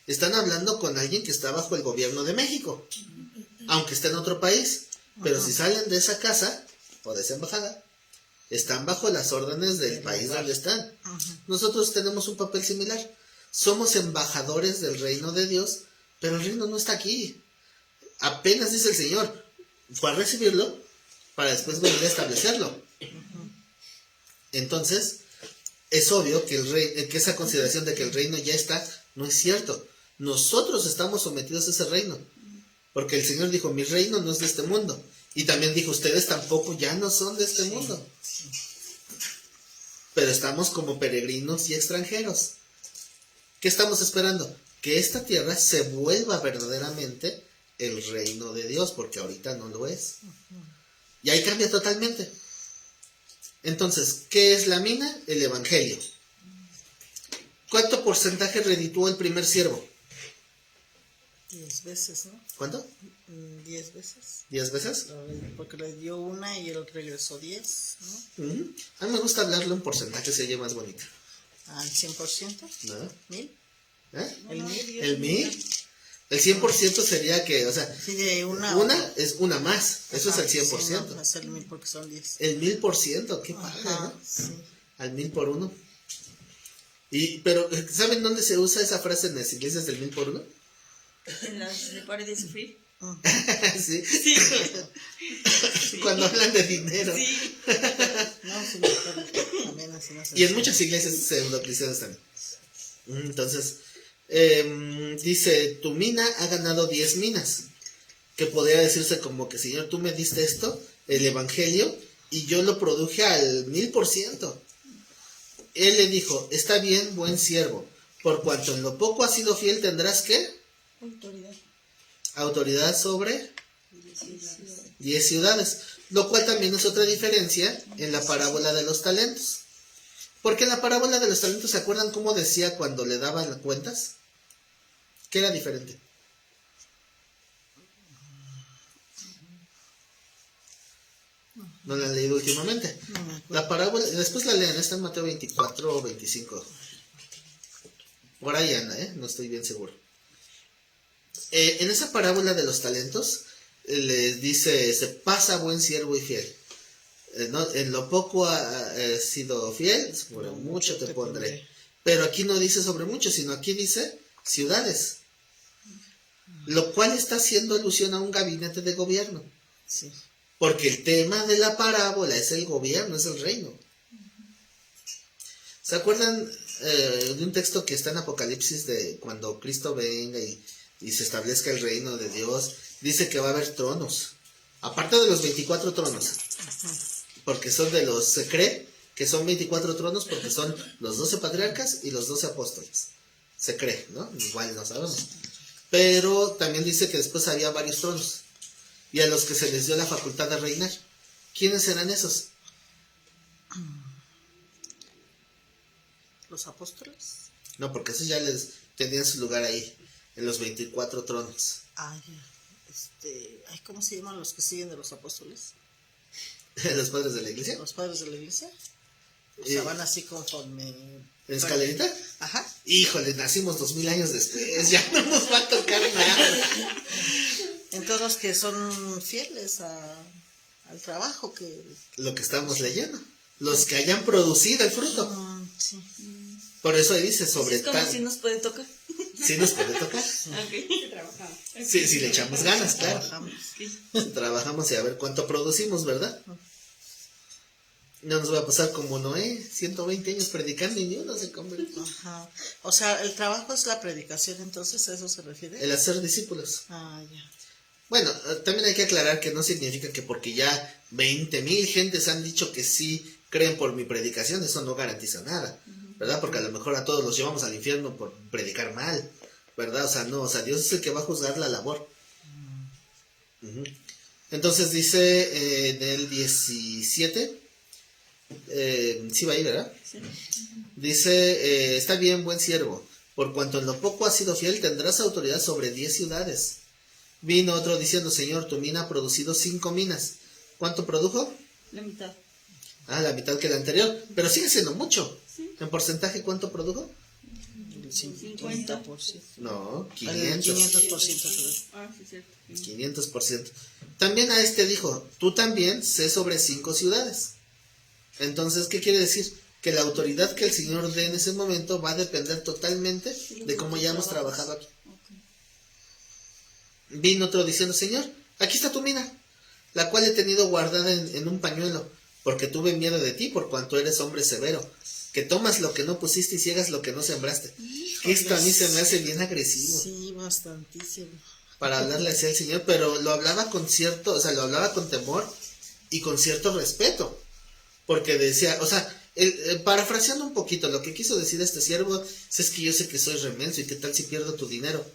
están hablando con alguien que está bajo el gobierno de México, aunque esté en otro país. Pero si salen de esa casa o de esa embajada, están bajo las órdenes del país donde están. Nosotros tenemos un papel similar. Somos embajadores del reino de Dios, pero el reino no está aquí. Apenas dice el Señor, fue a recibirlo para después venir a establecerlo. Entonces, es obvio que esa consideración de que el reino ya está, no es cierto. Nosotros estamos sometidos a ese reino. Porque el Señor dijo, mi reino no es de este mundo. Y también dijo, ustedes tampoco ya no son de este mundo. Pero estamos como peregrinos y extranjeros. ¿Qué estamos esperando? Que esta tierra se vuelva verdaderamente el reino de Dios, porque ahorita no lo es. Y ahí cambia totalmente. Entonces, ¿qué es la mina? El evangelio. ¿Cuánto porcentaje redituó el primer siervo? 10 veces, ¿no? ¿Cuánto? 10 veces. ¿10 veces? Porque le dio una y él regresó 10, ¿no? A mí me gusta hablarlo en porcentaje, se oye más bonito. Al 100%. ¿No? ¿1000? ¿Eh? ¿El 1000? ¿El 1000? El 100% sería que, o sea, Sí, de una es una más. Eso es el 100%. Sí, no, es el 1000 porque son 10. El 1000%, qué padre, Ajá, ¿no? sí. Al 1000 por uno. Pero, ¿saben dónde se usa esa frase en las iglesias del 1000 por uno? En las de pare de sufrir. Sí. Sí. Cuando hablan de dinero. Sí. No, sí, me acuerdo. También así no se Y en dice. muchas iglesias pseudo-cristianas también. Entonces, dice, tu mina ha ganado 10 minas. Que podría decirse como que, Señor, tú me diste esto, el evangelio, y yo lo produje al 1000%. Él le dijo, está bien, buen siervo, por cuanto en lo poco has sido fiel, tendrás ¿qué? Autoridad. Autoridad sobre 10 ciudades. Lo cual también es otra diferencia en la parábola de los talentos. Porque en la parábola de los talentos, ¿se acuerdan cómo decía cuando le daban las cuentas? Que era diferente. ¿No la han leído últimamente? No me acuerdo. La parábola, después la leen, está en Mateo 24 o 25. Por ahí anda, no estoy bien seguro. En esa parábola de los talentos, les dice, se pasa buen siervo y fiel. En lo poco has sido fiel, sobre mucho te pondré. Pero aquí no dice sobre mucho, sino aquí dice ciudades. Lo cual está haciendo alusión a un gabinete de gobierno. Sí. Porque el tema de la parábola es el gobierno, es el reino. ¿Se acuerdan de un texto que está en Apocalipsis de cuando Cristo venga y se establezca el reino de Dios? Dice que va a haber tronos. Aparte de los 24 tronos. Porque son se cree que son 24 tronos porque son los 12 patriarcas y los 12 apóstoles. Se cree, ¿no? Igual no sabemos. Pero también dice que después había varios tronos. Y a los que se les dio la facultad de reinar. ¿Quiénes eran esos? ¿Los apóstoles? No, porque esos ya les tenían su lugar ahí, en los 24 tronos. Ah, ya. Ay, ¿cómo se llaman los que siguen de los apóstoles? ¿Los padres de la iglesia? ¿Los padres de la iglesia? O sea, van así conforme... ¿En escalerita? Ajá. Híjole, nacimos 2000 años después, ya no nos va a tocar nada. Entonces los que son fieles al trabajo que... Lo que estamos leyendo. Los que hayan producido el fruto. Sí. Por eso ahí dice sobre Es como si nos puede tocar. Sí nos puede tocar. Ok. Sí, si le echamos ganas, claro. Trabajamos. Si trabajamos y a ver cuánto producimos, ¿verdad? No nos va a pasar como Noé, 120 años predicando y ni uno se convirtió. Ajá. O sea, el trabajo es la predicación, entonces, ¿a eso se refiere? El hacer discípulos. Ah, ya. Bueno, también hay que aclarar que no significa que porque ya 20,000 gentes han dicho que sí creen por mi predicación, eso no garantiza nada, ¿verdad? Porque a lo mejor a todos los llevamos al infierno por predicar mal, ¿verdad? O sea, no, o sea, Dios es el que va a juzgar la labor. Ujú. Entonces dice en el 17, sí va ahí, ¿verdad? Sí. Dice, está bien, buen siervo, por cuanto en lo poco has sido fiel, tendrás autoridad sobre 10 ciudades. Vino otro diciendo, Señor, tu mina ha producido 5 minas. ¿Cuánto produjo? La mitad. Ah, la mitad que la anterior, pero sigue siendo mucho. Sí. ¿En porcentaje cuánto produjo? El 50%. 50%. No, El 500. 500%. Ah, sí, cierto. 500%. También a este dijo, tú también sé sobre 5 ciudades. Entonces, ¿qué quiere decir? Que la autoridad que el Señor dé en ese momento va a depender totalmente de cómo ya hemos trabajado aquí. Vino otro diciendo, Señor, aquí está tu mina, la cual he tenido guardada en un pañuelo, porque tuve miedo de ti, por cuanto eres hombre severo, que tomas lo que no pusiste y ciegas lo que no sembraste. Que esto a mí se me hace bien agresivo. Sí, bastantísimo. Para hablarle así al Señor, pero lo hablaba con cierto, o sea, lo hablaba con temor y con cierto respeto, porque decía, o sea, parafraseando un poquito, lo que quiso decir este siervo es que yo sé que soy remenso y qué tal si pierdo tu dinero.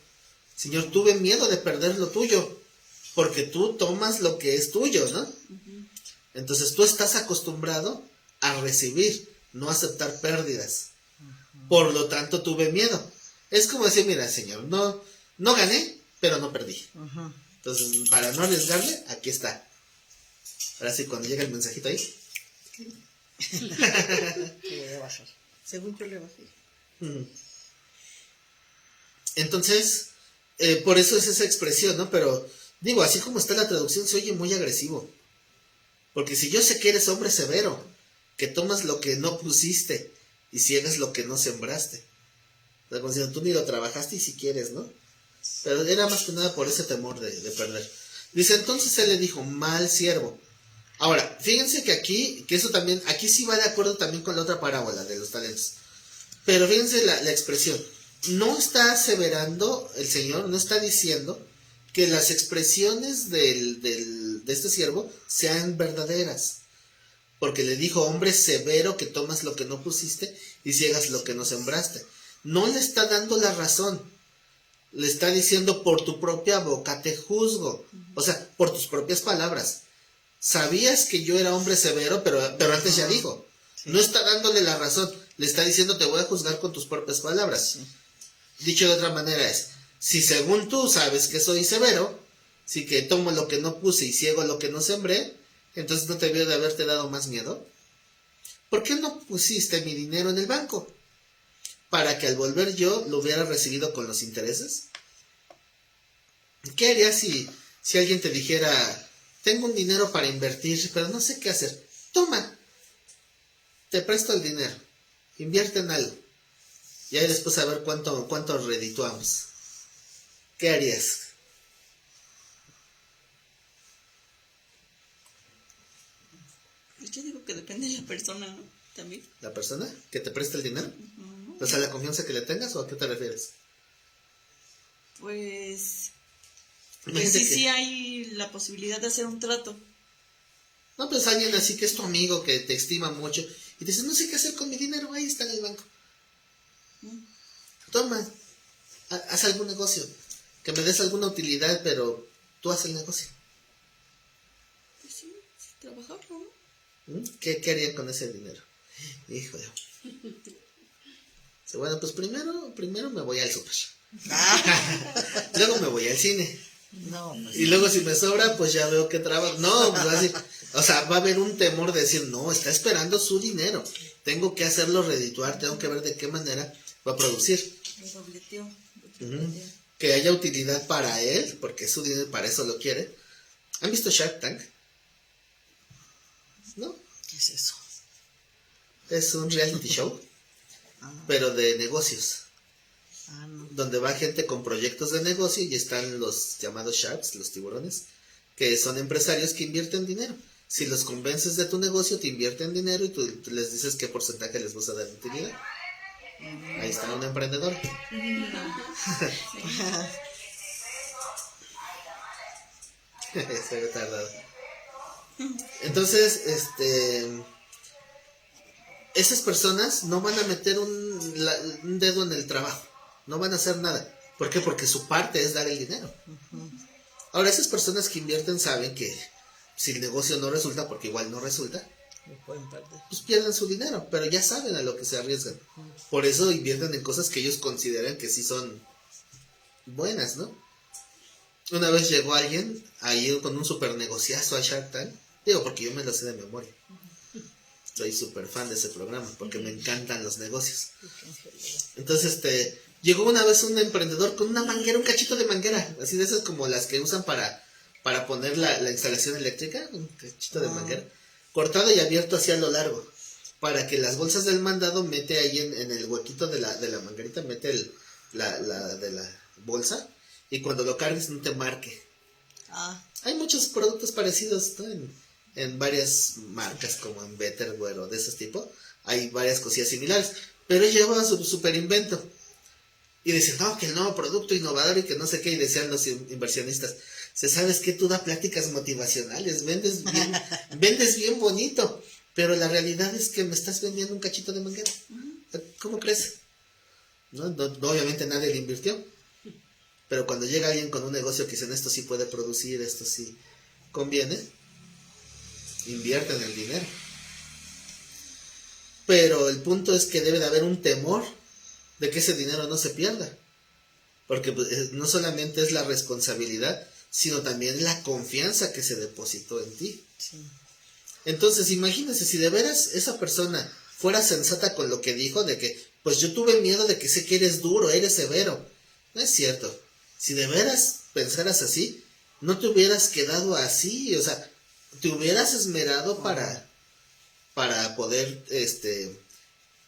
Señor, tuve miedo de perder lo tuyo, porque tú tomas lo que es tuyo, ¿no? Entonces tú estás acostumbrado a recibir, no a aceptar pérdidas. Por lo tanto, tuve miedo. Es como decir, mira, Señor, no gané, pero no perdí. Entonces, para no arriesgarle, aquí está. Ahora sí, cuando llega el mensajito ahí. Que voy a bajar. Según yo le bajé. Entonces, por eso es esa expresión, ¿no? Pero, digo, así como está la traducción, se oye muy agresivo. Porque si yo sé que eres hombre severo, que tomas lo que no pusiste y ciegas lo que no sembraste. O sea, como diciendo, tú ni lo trabajaste y si quieres, ¿no? Pero era más que nada por ese temor de perder. Dice, entonces él le dijo, mal siervo. Ahora, fíjense que aquí, que eso también, aquí sí va de acuerdo también con la otra parábola de los talentos. Pero fíjense la expresión. No está aseverando el Señor, no está diciendo que las expresiones de este siervo sean verdaderas. Porque le dijo, hombre severo que tomas lo que no pusiste y ciegas lo que no sembraste. No le está dando la razón. Le está diciendo, por tu propia boca te juzgo. O sea, por tus propias palabras. Sabías que yo era hombre severo, pero antes ya dijo. No está dándole la razón. Le está diciendo, te voy a juzgar con tus propias palabras. Dicho de otra manera es, si según tú sabes que soy severo, si que tomo lo que no puse y ciego lo que no sembré, Entonces no te debió de haberte dado más miedo. ¿Por qué no pusiste mi dinero en el banco? Para que al volver yo lo hubiera recibido con los intereses. ¿Qué harías si alguien te dijera, tengo un dinero para invertir, pero no sé qué hacer? Toma, te presto el dinero, invierte en algo. Y ahí después a ver cuánto redituamos. ¿Qué harías? Pues yo digo que depende de la persona, ¿no? También. ¿La persona que te presta el dinero? Ujú. O sea, ¿la confianza que le tengas o a qué te refieres? Pues que Imagínate sí, que- sí hay la posibilidad de hacer un trato. No, pues alguien así que es tu amigo, que te estima mucho, y te dice, no sé qué hacer con mi dinero, ahí está en el banco. Toma, haz algún negocio, que me des alguna utilidad, pero tú haz el negocio. Pues sí, sí, trabajarlo, ¿no? ¿Qué harían con ese dinero? Híjole. Dice, bueno, pues primero me voy al súper. Luego me voy al cine. No, pues, Y luego si me sobra, pues ya veo que trabajo. No, pues va a decir, o sea, va a haber un temor de decir, no, está esperando su dinero. Tengo que hacerlo redituar, tengo que ver de qué manera va a producir. Lo dobleteó. Que haya utilidad para él, porque su dinero para eso lo quiere. ¿Han visto Shark Tank? ¿No? ¿qué es eso? Es un reality show, pero de negocios. No. Donde va gente con proyectos de negocio y están los llamados sharks, los tiburones, que son empresarios que invierten dinero. Si los convences de tu negocio, te invierten dinero y tú les dices qué porcentaje les vas a dar de utilidad. Ahí está un emprendedor. Se ve tardado. Entonces, esas personas no van a meter un dedo en el trabajo. No van a hacer nada. ¿Por qué? Porque su parte es dar el dinero. Ahora, esas personas que invierten saben que si el negocio no resulta, porque igual no resulta, Me pueden perder. pues pierden su dinero, pero ya saben a lo que se arriesgan. Por eso invierten en cosas que ellos consideran que sí son buenas, ¿no? Una vez llegó alguien ahí con un super negociazo a Shark Tank. Digo, porque yo me lo sé de memoria. Soy súper fan de ese programa, porque me encantan los negocios. Entonces, llegó una vez un emprendedor con una manguera, un cachito de manguera, así de esas como las que usan para poner la instalación eléctrica, un cachito de manguera, cortado y abierto hacia lo largo, para que las bolsas del mandado mete ahí en el huequito de la manguerita, mete la de la bolsa, y cuando lo cargues no te marque. Hay muchos productos parecidos, ¿no? En varias marcas, como en Betterware o de esos tipos, hay varias cosillas similares, pero él llevaba su super invento. Y decían, no, que el nuevo producto innovador y que no sé qué, y decían los inversionistas, ¿sabes qué? Tú da pláticas motivacionales, vendes bien bonito, pero la realidad es que me estás vendiendo un cachito de manguera. ¿Cómo crees? No, obviamente nadie le invirtió, pero cuando llega alguien con un negocio que dicen, esto sí puede producir, esto sí conviene, invierten el dinero. Pero el punto es que debe de haber un temor de que ese dinero no se pierda, porque no solamente es la responsabilidad, sino también la confianza que se depositó en ti. Sí. Entonces imagínense, si de veras esa persona fuera sensata con lo que dijo, de que pues yo tuve miedo de que sé que eres duro, eres severo. No es cierto. Si de veras pensaras así, no te hubieras quedado así, o sea, te hubieras esmerado para poder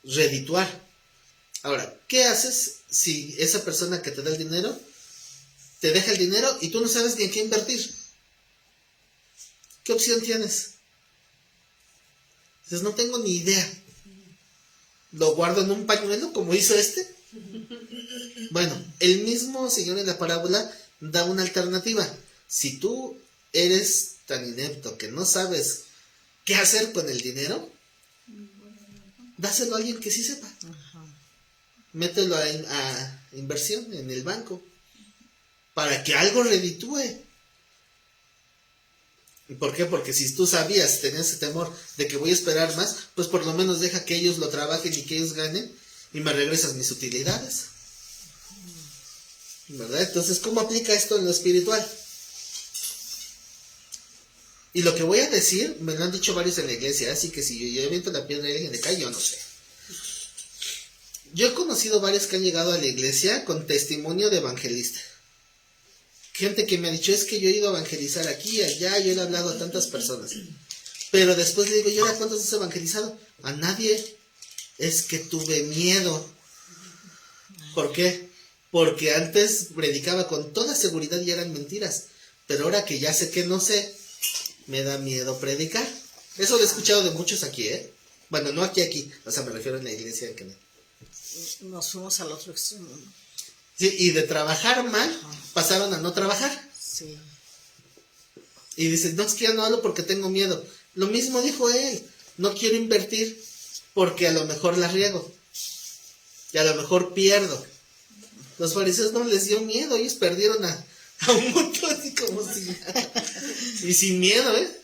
redituar. Ahora, ¿qué haces si esa persona que te da el dinero te deja el dinero y tú no sabes ni en qué invertir? ¿Qué opción tienes? Dices, no tengo ni idea. ¿Lo guardo en un pañuelo como hizo este? Bueno, el mismo señor en la parábola da una alternativa. Si tú eres tan inepto que no sabes qué hacer con el dinero, dáselo a alguien que sí sepa. Mételo a inversión en el banco para que algo reditúe. ¿Y por qué? Porque si tú sabías, tenías ese temor de que voy a esperar más, pues por lo menos deja que ellos lo trabajen y que ellos ganen y me regresas mis utilidades. ¿Verdad? Entonces, ¿cómo aplica esto en lo espiritual? Y lo que voy a decir, me lo han dicho varios en la iglesia, así que si yo aviento la piedra y alguien le cae, yo no sé. Yo he conocido varios que han llegado a la iglesia con testimonio de evangelista. Gente que me ha dicho, es que yo he ido a evangelizar aquí y allá, yo he hablado a tantas personas. Pero después le digo, ¿y ahora cuántos has evangelizado? A nadie. Es que tuve miedo. ¿Por qué? Porque antes predicaba con toda seguridad y eran mentiras. Pero ahora que ya sé que no sé, me da miedo predicar. Eso lo he escuchado de muchos aquí, ¿eh? Bueno, no aquí. O sea, me refiero en la iglesia de Kenneth. Nos fuimos al otro extremo, ¿no? Sí, y de trabajar mal, pasaron a no trabajar. Sí. Y dicen, no, es que ya no hablo porque tengo miedo. Lo mismo dijo él, no quiero invertir porque a lo mejor la riego. Y a lo mejor pierdo. Los fariseos no les dio miedo, ellos perdieron a un montón así como si... y sin miedo, ¿eh?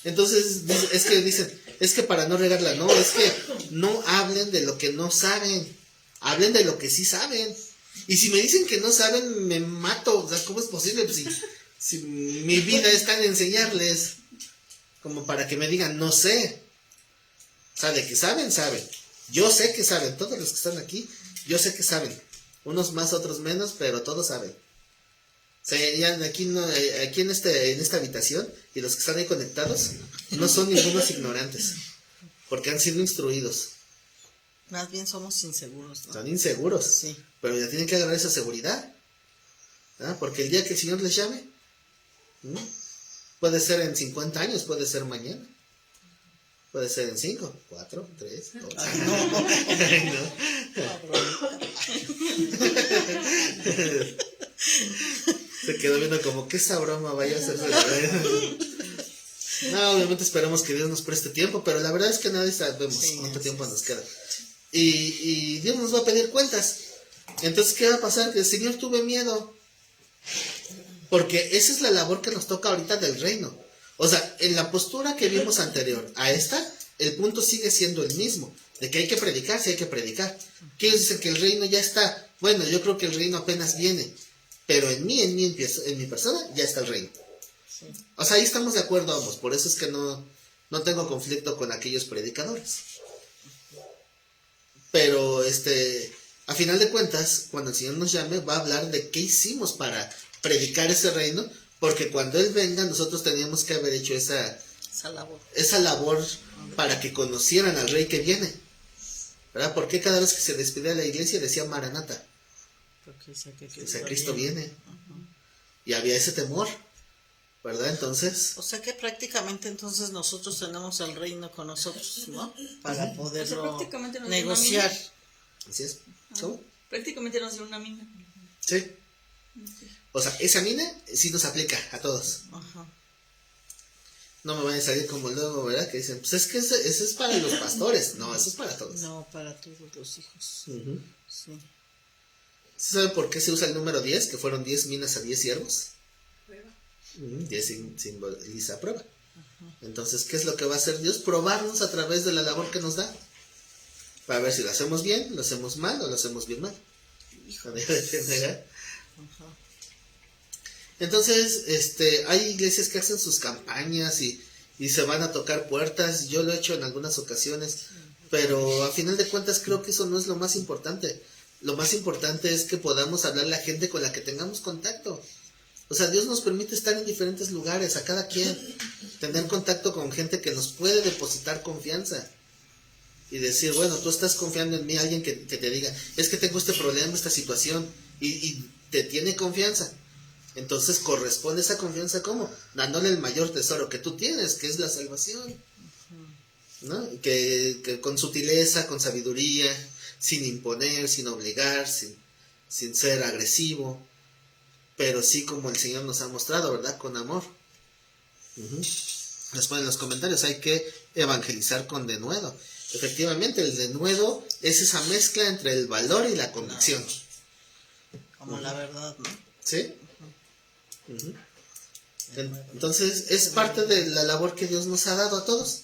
Entonces, es que dicen, es que para no regarla, no, es que no hablen de lo que no saben. Hablen de lo que sí saben. Y si me dicen que no saben, me mato. O sea, ¿cómo es posible? Pues si mi vida está en enseñarles, como para que me digan, no sé. O sea, de que saben, saben. Yo sé que saben. Todos los que están aquí, yo sé que saben. Unos más, otros menos, pero todos saben. O sea, ya aquí, no, aquí en esta habitación, y los que están ahí conectados, no son ningunos ignorantes. Porque han sido instruidos. Más bien somos inseguros, ¿no? Son inseguros. Sí. Pero ya tienen que agarrar esa seguridad. ¿Ah? Porque el día que el Señor les llame, ¿no? Puede ser en 50 años, puede ser mañana. Puede ser en 5, 4, 3, 2. Ay, no. Ay, no. Se quedó viendo como que esa broma vaya a hacerse. No, obviamente esperamos que Dios nos preste tiempo, pero la verdad es que nadie sabemos cuánto tiempo nos queda. Y Dios nos va a pedir cuentas. Entonces, ¿qué va a pasar? Que el Señor tuve miedo. Porque esa es la labor que nos toca ahorita del reino. O sea, en la postura que vimos anterior a esta, el punto sigue siendo el mismo. De que hay que predicar, sí hay que predicar. Que ellos dicen que el reino ya está. Bueno, yo creo que el reino apenas viene. Pero en mi persona, ya está el reino. Sí. O sea, ahí estamos de acuerdo ambos. Por eso es que no tengo conflicto con aquellos predicadores. Pero, a final de cuentas, cuando el Señor nos llame, va a hablar de qué hicimos para predicar ese reino, porque cuando Él venga, nosotros teníamos que haber hecho esa labor para que conocieran al Rey que viene. ¿Verdad? Porque cada vez que se despedía de la iglesia decía Maranata. Porque O sea, Cristo viene. Y había ese temor, ¿verdad? Entonces... O sea que prácticamente entonces nosotros tenemos el reino con nosotros, ¿no? Para poderlo prácticamente nos negociar. Así es. ¿Cómo? Prácticamente nos dio una mina. Sí. O sea, esa mina sí nos aplica a todos. Ajá. No me van a salir como luego, ¿verdad? Que dicen, pues es que ese es para los pastores. No, eso es para todos. No, para todos los hijos. Uh-huh. Sí. ¿Se sabe por qué se usa el número 10? Que fueron 10 minas a 10 siervos. Prueba. 10 simboliza prueba. Entonces, ¿qué es lo que va a hacer Dios? Probarnos a través de la labor que nos da. Para ver si lo hacemos bien, lo hacemos mal o lo hacemos bien mal. ¿Verdad? Ajá. Entonces, hay iglesias que hacen sus campañas y se van a tocar puertas. Yo lo he hecho en algunas ocasiones, pero a final de cuentas creo que eso no es lo más importante. Lo más importante es que podamos hablar a la gente con la que tengamos contacto. O sea, Dios nos permite estar en diferentes lugares, a cada quien, tener contacto con gente que nos puede depositar confianza. Y decir, bueno, tú estás confiando en mí, alguien que te diga, es que tengo este problema, esta situación, y te tiene confianza. Entonces corresponde esa confianza, ¿cómo? Dándole el mayor tesoro que tú tienes, que es la salvación. ¿No? Que con sutileza, con sabiduría, sin imponer, sin obligar, sin ser agresivo, pero sí como el Señor nos ha mostrado, ¿verdad? Con amor. Les ponen en los comentarios, hay que evangelizar con denuedo. Efectivamente, el denuedo es esa mezcla entre el valor y la convicción. Como la verdad, ¿no? ¿Sí? Entonces, es parte de la labor que Dios nos ha dado a todos.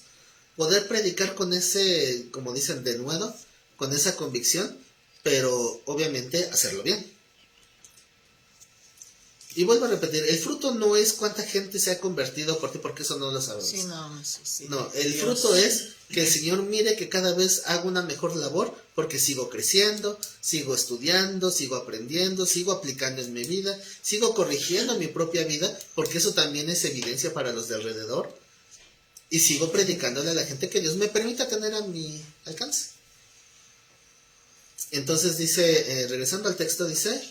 Poder predicar con ese, como dicen, denuedo, con esa convicción, pero obviamente hacerlo bien. Y vuelvo a repetir, el fruto no es cuánta gente se ha convertido por ti, porque eso no lo sabemos. Sí, no, eso sí. No, el Dios. fruto es que el Señor mire que cada vez hago una mejor labor porque sigo creciendo, sigo estudiando, sigo aprendiendo, sigo aplicando en mi vida, sigo corrigiendo mi propia vida, porque eso también es evidencia para los de alrededor. Y sigo predicándole a la gente que Dios me permita tener a mi alcance. Entonces dice, regresando al texto, dice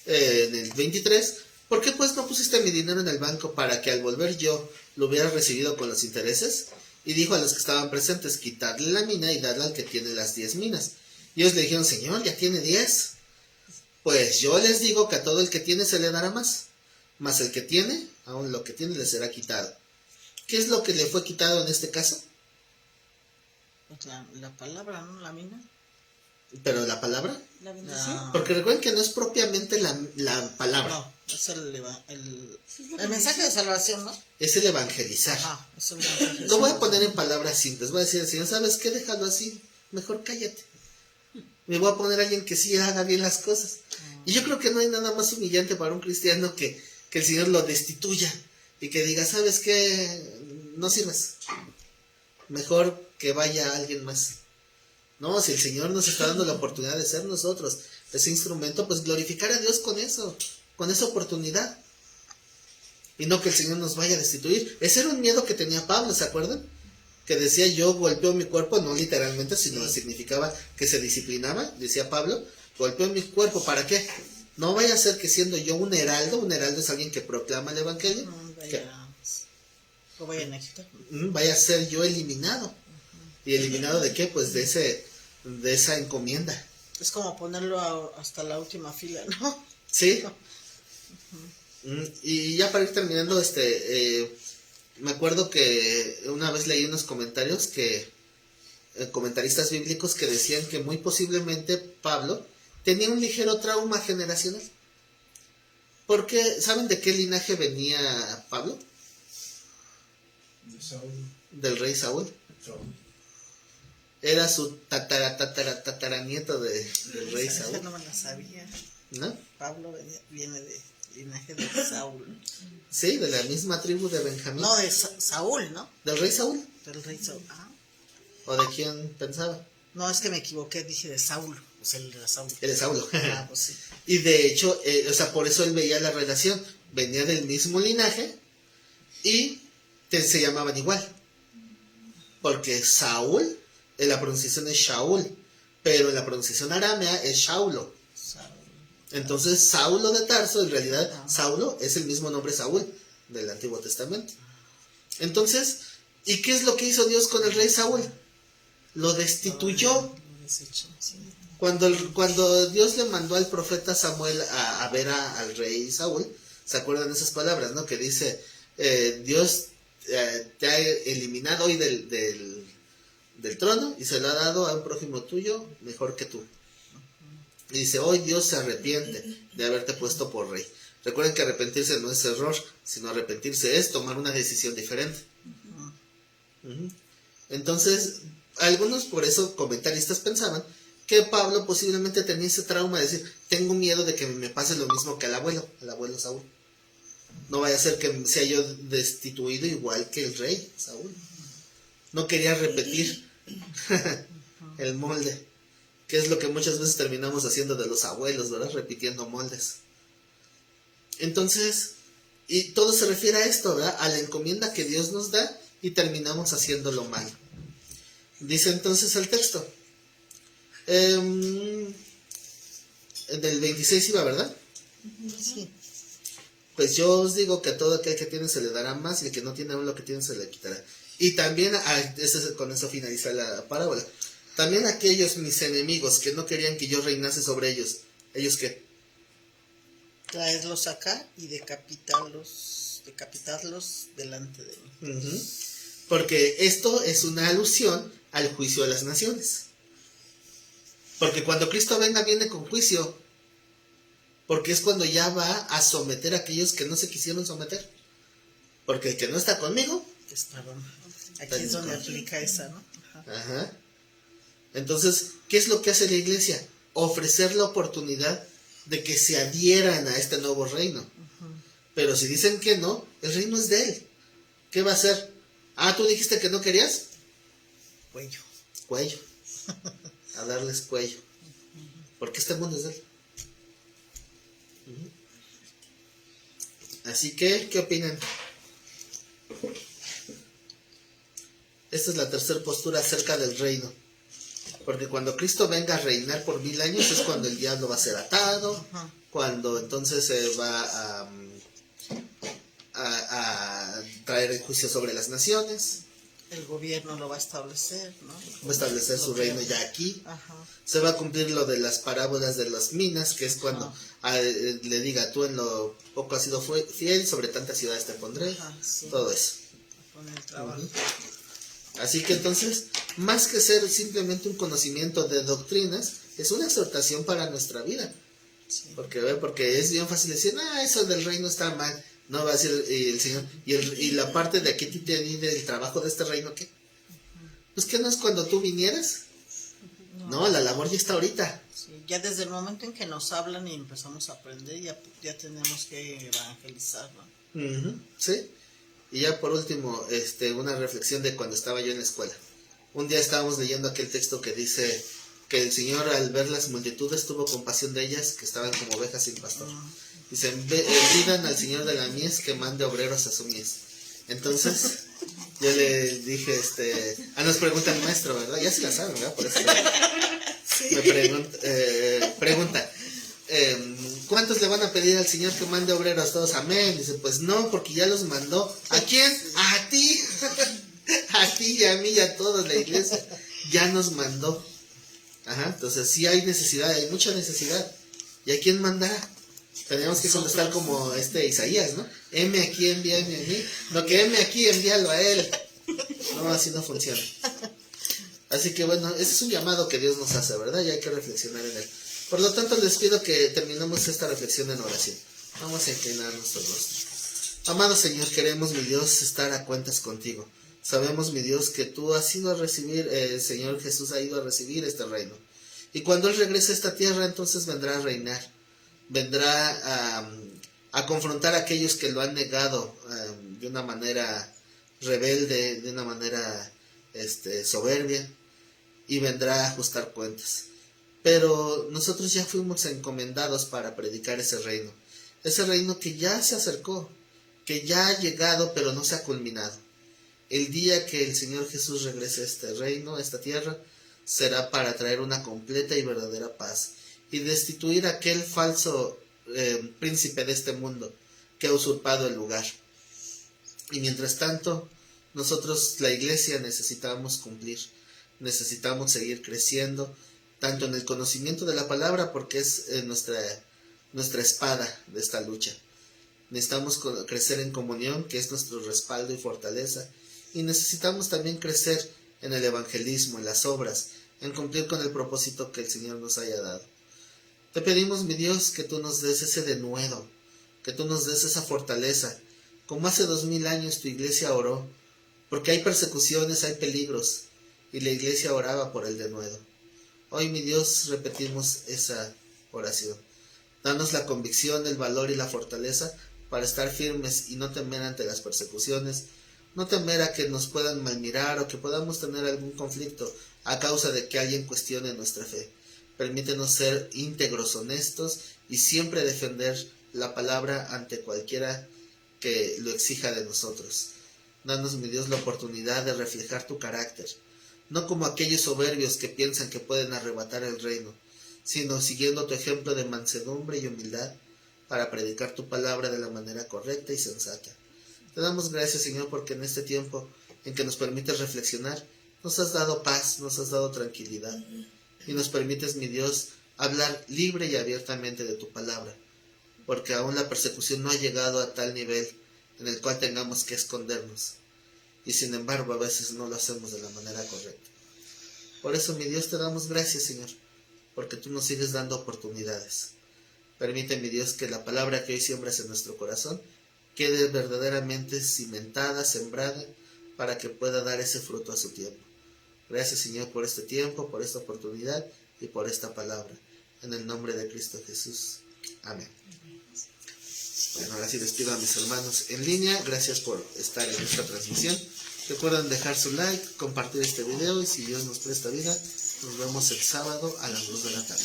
en el 23, ¿por qué pues no pusiste mi dinero en el banco para que al volver yo lo hubiera recibido con los intereses? Y dijo a los que estaban presentes, quitadle la mina y dadle al que tiene las 10 minas. Y ellos le dijeron, Señor, ya tiene 10. Pues yo les digo que a todo el que tiene se le dará más, mas el que tiene, aún lo que tiene le será quitado. ¿Qué es lo que le fue quitado en este caso? Pues la palabra, ¿no? La mina. Pero la palabra, La bendición. No. porque recuerden que no es propiamente la palabra, No, es el mensaje de salvación, ¿no? es el evangelizar. Ajá, es el mensaje de Lo voy a salvación. poner en palabras simples, voy a decir al Señor, ¿sabes qué? Déjalo así, mejor cállate. Me voy a poner a alguien que sí haga bien las cosas. Y yo creo que no hay nada más humillante para un cristiano que el Señor lo destituya y que diga, ¿sabes qué? No sirves. Mejor que vaya alguien más. No, si el Señor nos está dando la oportunidad de ser nosotros ese instrumento, pues glorificar a Dios con eso, con esa oportunidad. Y no que el Señor nos vaya a destituir. Ese era un miedo que tenía Pablo, ¿se acuerdan? Que decía, yo golpeo mi cuerpo, no literalmente, sino significaba que se disciplinaba, decía Pablo, golpeo mi cuerpo, ¿para qué? No vaya a ser que siendo yo un heraldo es alguien que proclama el evangelio, Lo vayan a quitar. vaya a ser yo eliminado. ¿Y eliminado de qué? Pues de esa encomienda. Es como ponerlo hasta la última fila, ¿no? Sí. Y ya para ir terminando, me acuerdo que una vez leí unos comentarios comentaristas bíblicos que decían que muy posiblemente Pablo tenía un ligero trauma generacional. Porque, ¿saben de qué linaje venía Pablo? De Saúl. Del rey Saúl. Saúl. Era su tataranieto del rey Esa Saúl, no me la sabía. ¿no? Pablo viene de linaje de Saúl. Sí, de la misma tribu de Benjamín. No, de Saúl, ¿no? ¿Del rey Saúl? Del rey Saúl. Ah. ¿O de quién pensaba? No, es que me equivoqué, dije de Saúl. O sea, el de Saúl. El de Saulo. Ah, pues sí. Y de hecho, por eso él veía la relación. Venía del mismo linaje y se llamaban igual. Porque Saúl, en la pronunciación es Shaul, pero en la pronunciación aramea es Shaulo. Saúl. Entonces, Saulo de Tarso, en realidad, Saulo es el mismo nombre Saúl del Antiguo Testamento. Entonces, ¿y qué es lo que hizo Dios con el rey Saúl? Lo destituyó. Lo desechó, sí. Cuando Dios le mandó al profeta Samuel a ver al rey Saúl, ¿se acuerdan esas palabras, no? Que dice, Dios te ha eliminado hoy del trono y se lo ha dado a un prójimo tuyo mejor que tú. Y dice, hoy Dios se arrepiente de haberte puesto por rey. Recuerden que arrepentirse no es error, sino arrepentirse es tomar una decisión diferente. Entonces, algunos por eso comentaristas pensaban que Pablo posiblemente tenía ese trauma de decir, tengo miedo de que me pase lo mismo que al abuelo Saúl. No vaya a ser que sea yo destituido igual que el rey Saúl. No quería repetir el molde, que es lo que muchas veces terminamos haciendo de los abuelos, ¿verdad? Repitiendo moldes. Entonces, y todo se refiere a esto, ¿verdad? A la encomienda que Dios nos da y terminamos haciéndolo mal. Dice entonces el texto. Del 26 iba, ¿verdad? Sí. Pues yo os digo que a todo aquel que tiene se le dará más, y el que no tiene aún lo que tiene se le quitará. Y también, con eso finaliza la parábola, también aquellos mis enemigos que no querían que yo reinase sobre ellos, ¿ellos qué? Traerlos acá y decapitarlos delante de mí. Porque esto es una alusión al juicio de las naciones. Porque cuando Cristo venga, viene con juicio. Porque es cuando ya va a someter a aquellos que no se quisieron someter. Porque el que no está conmigo... Aquí es donde aplica esa, ¿no? Ajá. Entonces, ¿qué es lo que hace la iglesia? Ofrecer la oportunidad de que se adhieran a este nuevo reino. Pero si dicen que no, el reino es de Él. ¿Qué va a hacer? Ah, ¿tú dijiste que no querías? Cuello. Cuello. A darles cuello. Porque este mundo es de Él. Así que, ¿qué opinan? Esta es la tercera postura acerca del reino. Porque cuando Cristo venga a reinar por 1000 años es cuando el diablo va a ser atado, cuando entonces se va a traer el juicio sobre las naciones, El gobierno lo va a establecer, ¿no? va a establecer su reino ya aquí. Ajá. Se va a cumplir lo de las parábolas de las minas, que es cuando le diga, tú en lo poco has sido fiel, sobre tantas ciudades te pondré, Sí. todo eso. Con el trabajo. Así que entonces, más que ser simplemente un conocimiento de doctrinas, es una exhortación para nuestra vida. Sí. Porque es bien fácil decir, eso del reino está mal. No va a decir el Señor. Y la parte de aquí te di del trabajo de este reino, ¿qué? Pues que no es cuando tú vinieras. No, la labor ya está ahorita. Sí, ya desde el momento en que nos hablan y empezamos a aprender, ya tenemos que evangelizar, ¿no? Sí. Y ya por último, una reflexión de cuando estaba yo en la escuela. Un día estábamos leyendo aquel texto que dice que el Señor al ver las multitudes tuvo compasión de ellas que estaban como ovejas sin pastor. Dice, pidan al Señor de la mies que mande obreros a su mies. Entonces, yo le dije, nos pregunta el maestro, ¿verdad? Ya se la saben, ¿verdad? Por eso me pregunta, ¿cuántos le van a pedir al Señor que mande obreros? Todos, amén. Dice, pues no, porque ya los mandó. ¿A quién? A ti. A ti y a mí y a todos, la iglesia. Ya nos mandó. Ajá, entonces sí hay necesidad, hay mucha necesidad. ¿Y a quién mandará? Tenemos que contestar como Isaías, ¿no? Heme aquí, envíame a mí. No, que heme aquí, envíalo a él. No, así no funciona. Así que bueno, ese es un llamado que Dios nos hace, ¿verdad? Y hay que reflexionar en él. Por lo tanto, les pido que terminemos esta reflexión en oración. Vamos a inclinar nuestro rostro. Amado Señor, queremos, mi Dios, estar a cuentas contigo. Sabemos, mi Dios, que tú has ido a recibir, el Señor Jesús ha ido a recibir este reino. Y cuando Él regrese a esta tierra, entonces vendrá a reinar. Vendrá a confrontar a aquellos que lo han negado de una manera rebelde, de una manera soberbia, y vendrá a ajustar cuentas. Pero nosotros ya fuimos encomendados para predicar ese reino que ya se acercó, que ya ha llegado pero no se ha culminado. El día que el Señor Jesús regrese a este reino, a esta tierra, será para traer una completa y verdadera paz y destituir a aquel falso príncipe de este mundo que ha usurpado el lugar. Y mientras tanto, nosotros, la iglesia, necesitamos cumplir, necesitamos seguir creciendo, tanto en el conocimiento de la palabra, porque es nuestra espada de esta lucha. Necesitamos crecer en comunión, que es nuestro respaldo y fortaleza, y necesitamos también crecer en el evangelismo, en las obras, en cumplir con el propósito que el Señor nos haya dado. Te pedimos, mi Dios, que tú nos des ese denuedo, que tú nos des esa fortaleza, como hace 2000 años tu iglesia oró, porque hay persecuciones, hay peligros, y la iglesia oraba por el denuedo. Hoy, mi Dios, repetimos esa oración. Danos la convicción, el valor y la fortaleza para estar firmes y no temer ante las persecuciones, no temer a que nos puedan malmirar o que podamos tener algún conflicto a causa de que alguien cuestione nuestra fe. Permítenos ser íntegros, honestos y siempre defender la palabra ante cualquiera que lo exija de nosotros. Danos, mi Dios, la oportunidad de reflejar tu carácter, no como aquellos soberbios que piensan que pueden arrebatar el reino, sino siguiendo tu ejemplo de mansedumbre y humildad para predicar tu palabra de la manera correcta y sensata. Te damos gracias, Señor, porque en este tiempo en que nos permites reflexionar, nos has dado paz, nos has dado tranquilidad, y nos permites, mi Dios, hablar libre y abiertamente de tu palabra, porque aún la persecución no ha llegado a tal nivel en el cual tengamos que escondernos, y sin embargo a veces no lo hacemos de la manera correcta. Por eso, mi Dios, te damos gracias, Señor, porque tú nos sigues dando oportunidades. Permite, mi Dios, que la palabra que hoy siembras en nuestro corazón quede verdaderamente cimentada, sembrada, para que pueda dar ese fruto a su tiempo. Gracias, Señor, por este tiempo, por esta oportunidad y por esta palabra. En el nombre de Cristo Jesús. Amén. Bueno, ahora sí les pido a mis hermanos en línea, gracias por estar en esta transmisión. Recuerden dejar su like, compartir este video y si Dios nos presta vida, nos vemos el sábado a las 2 de la tarde.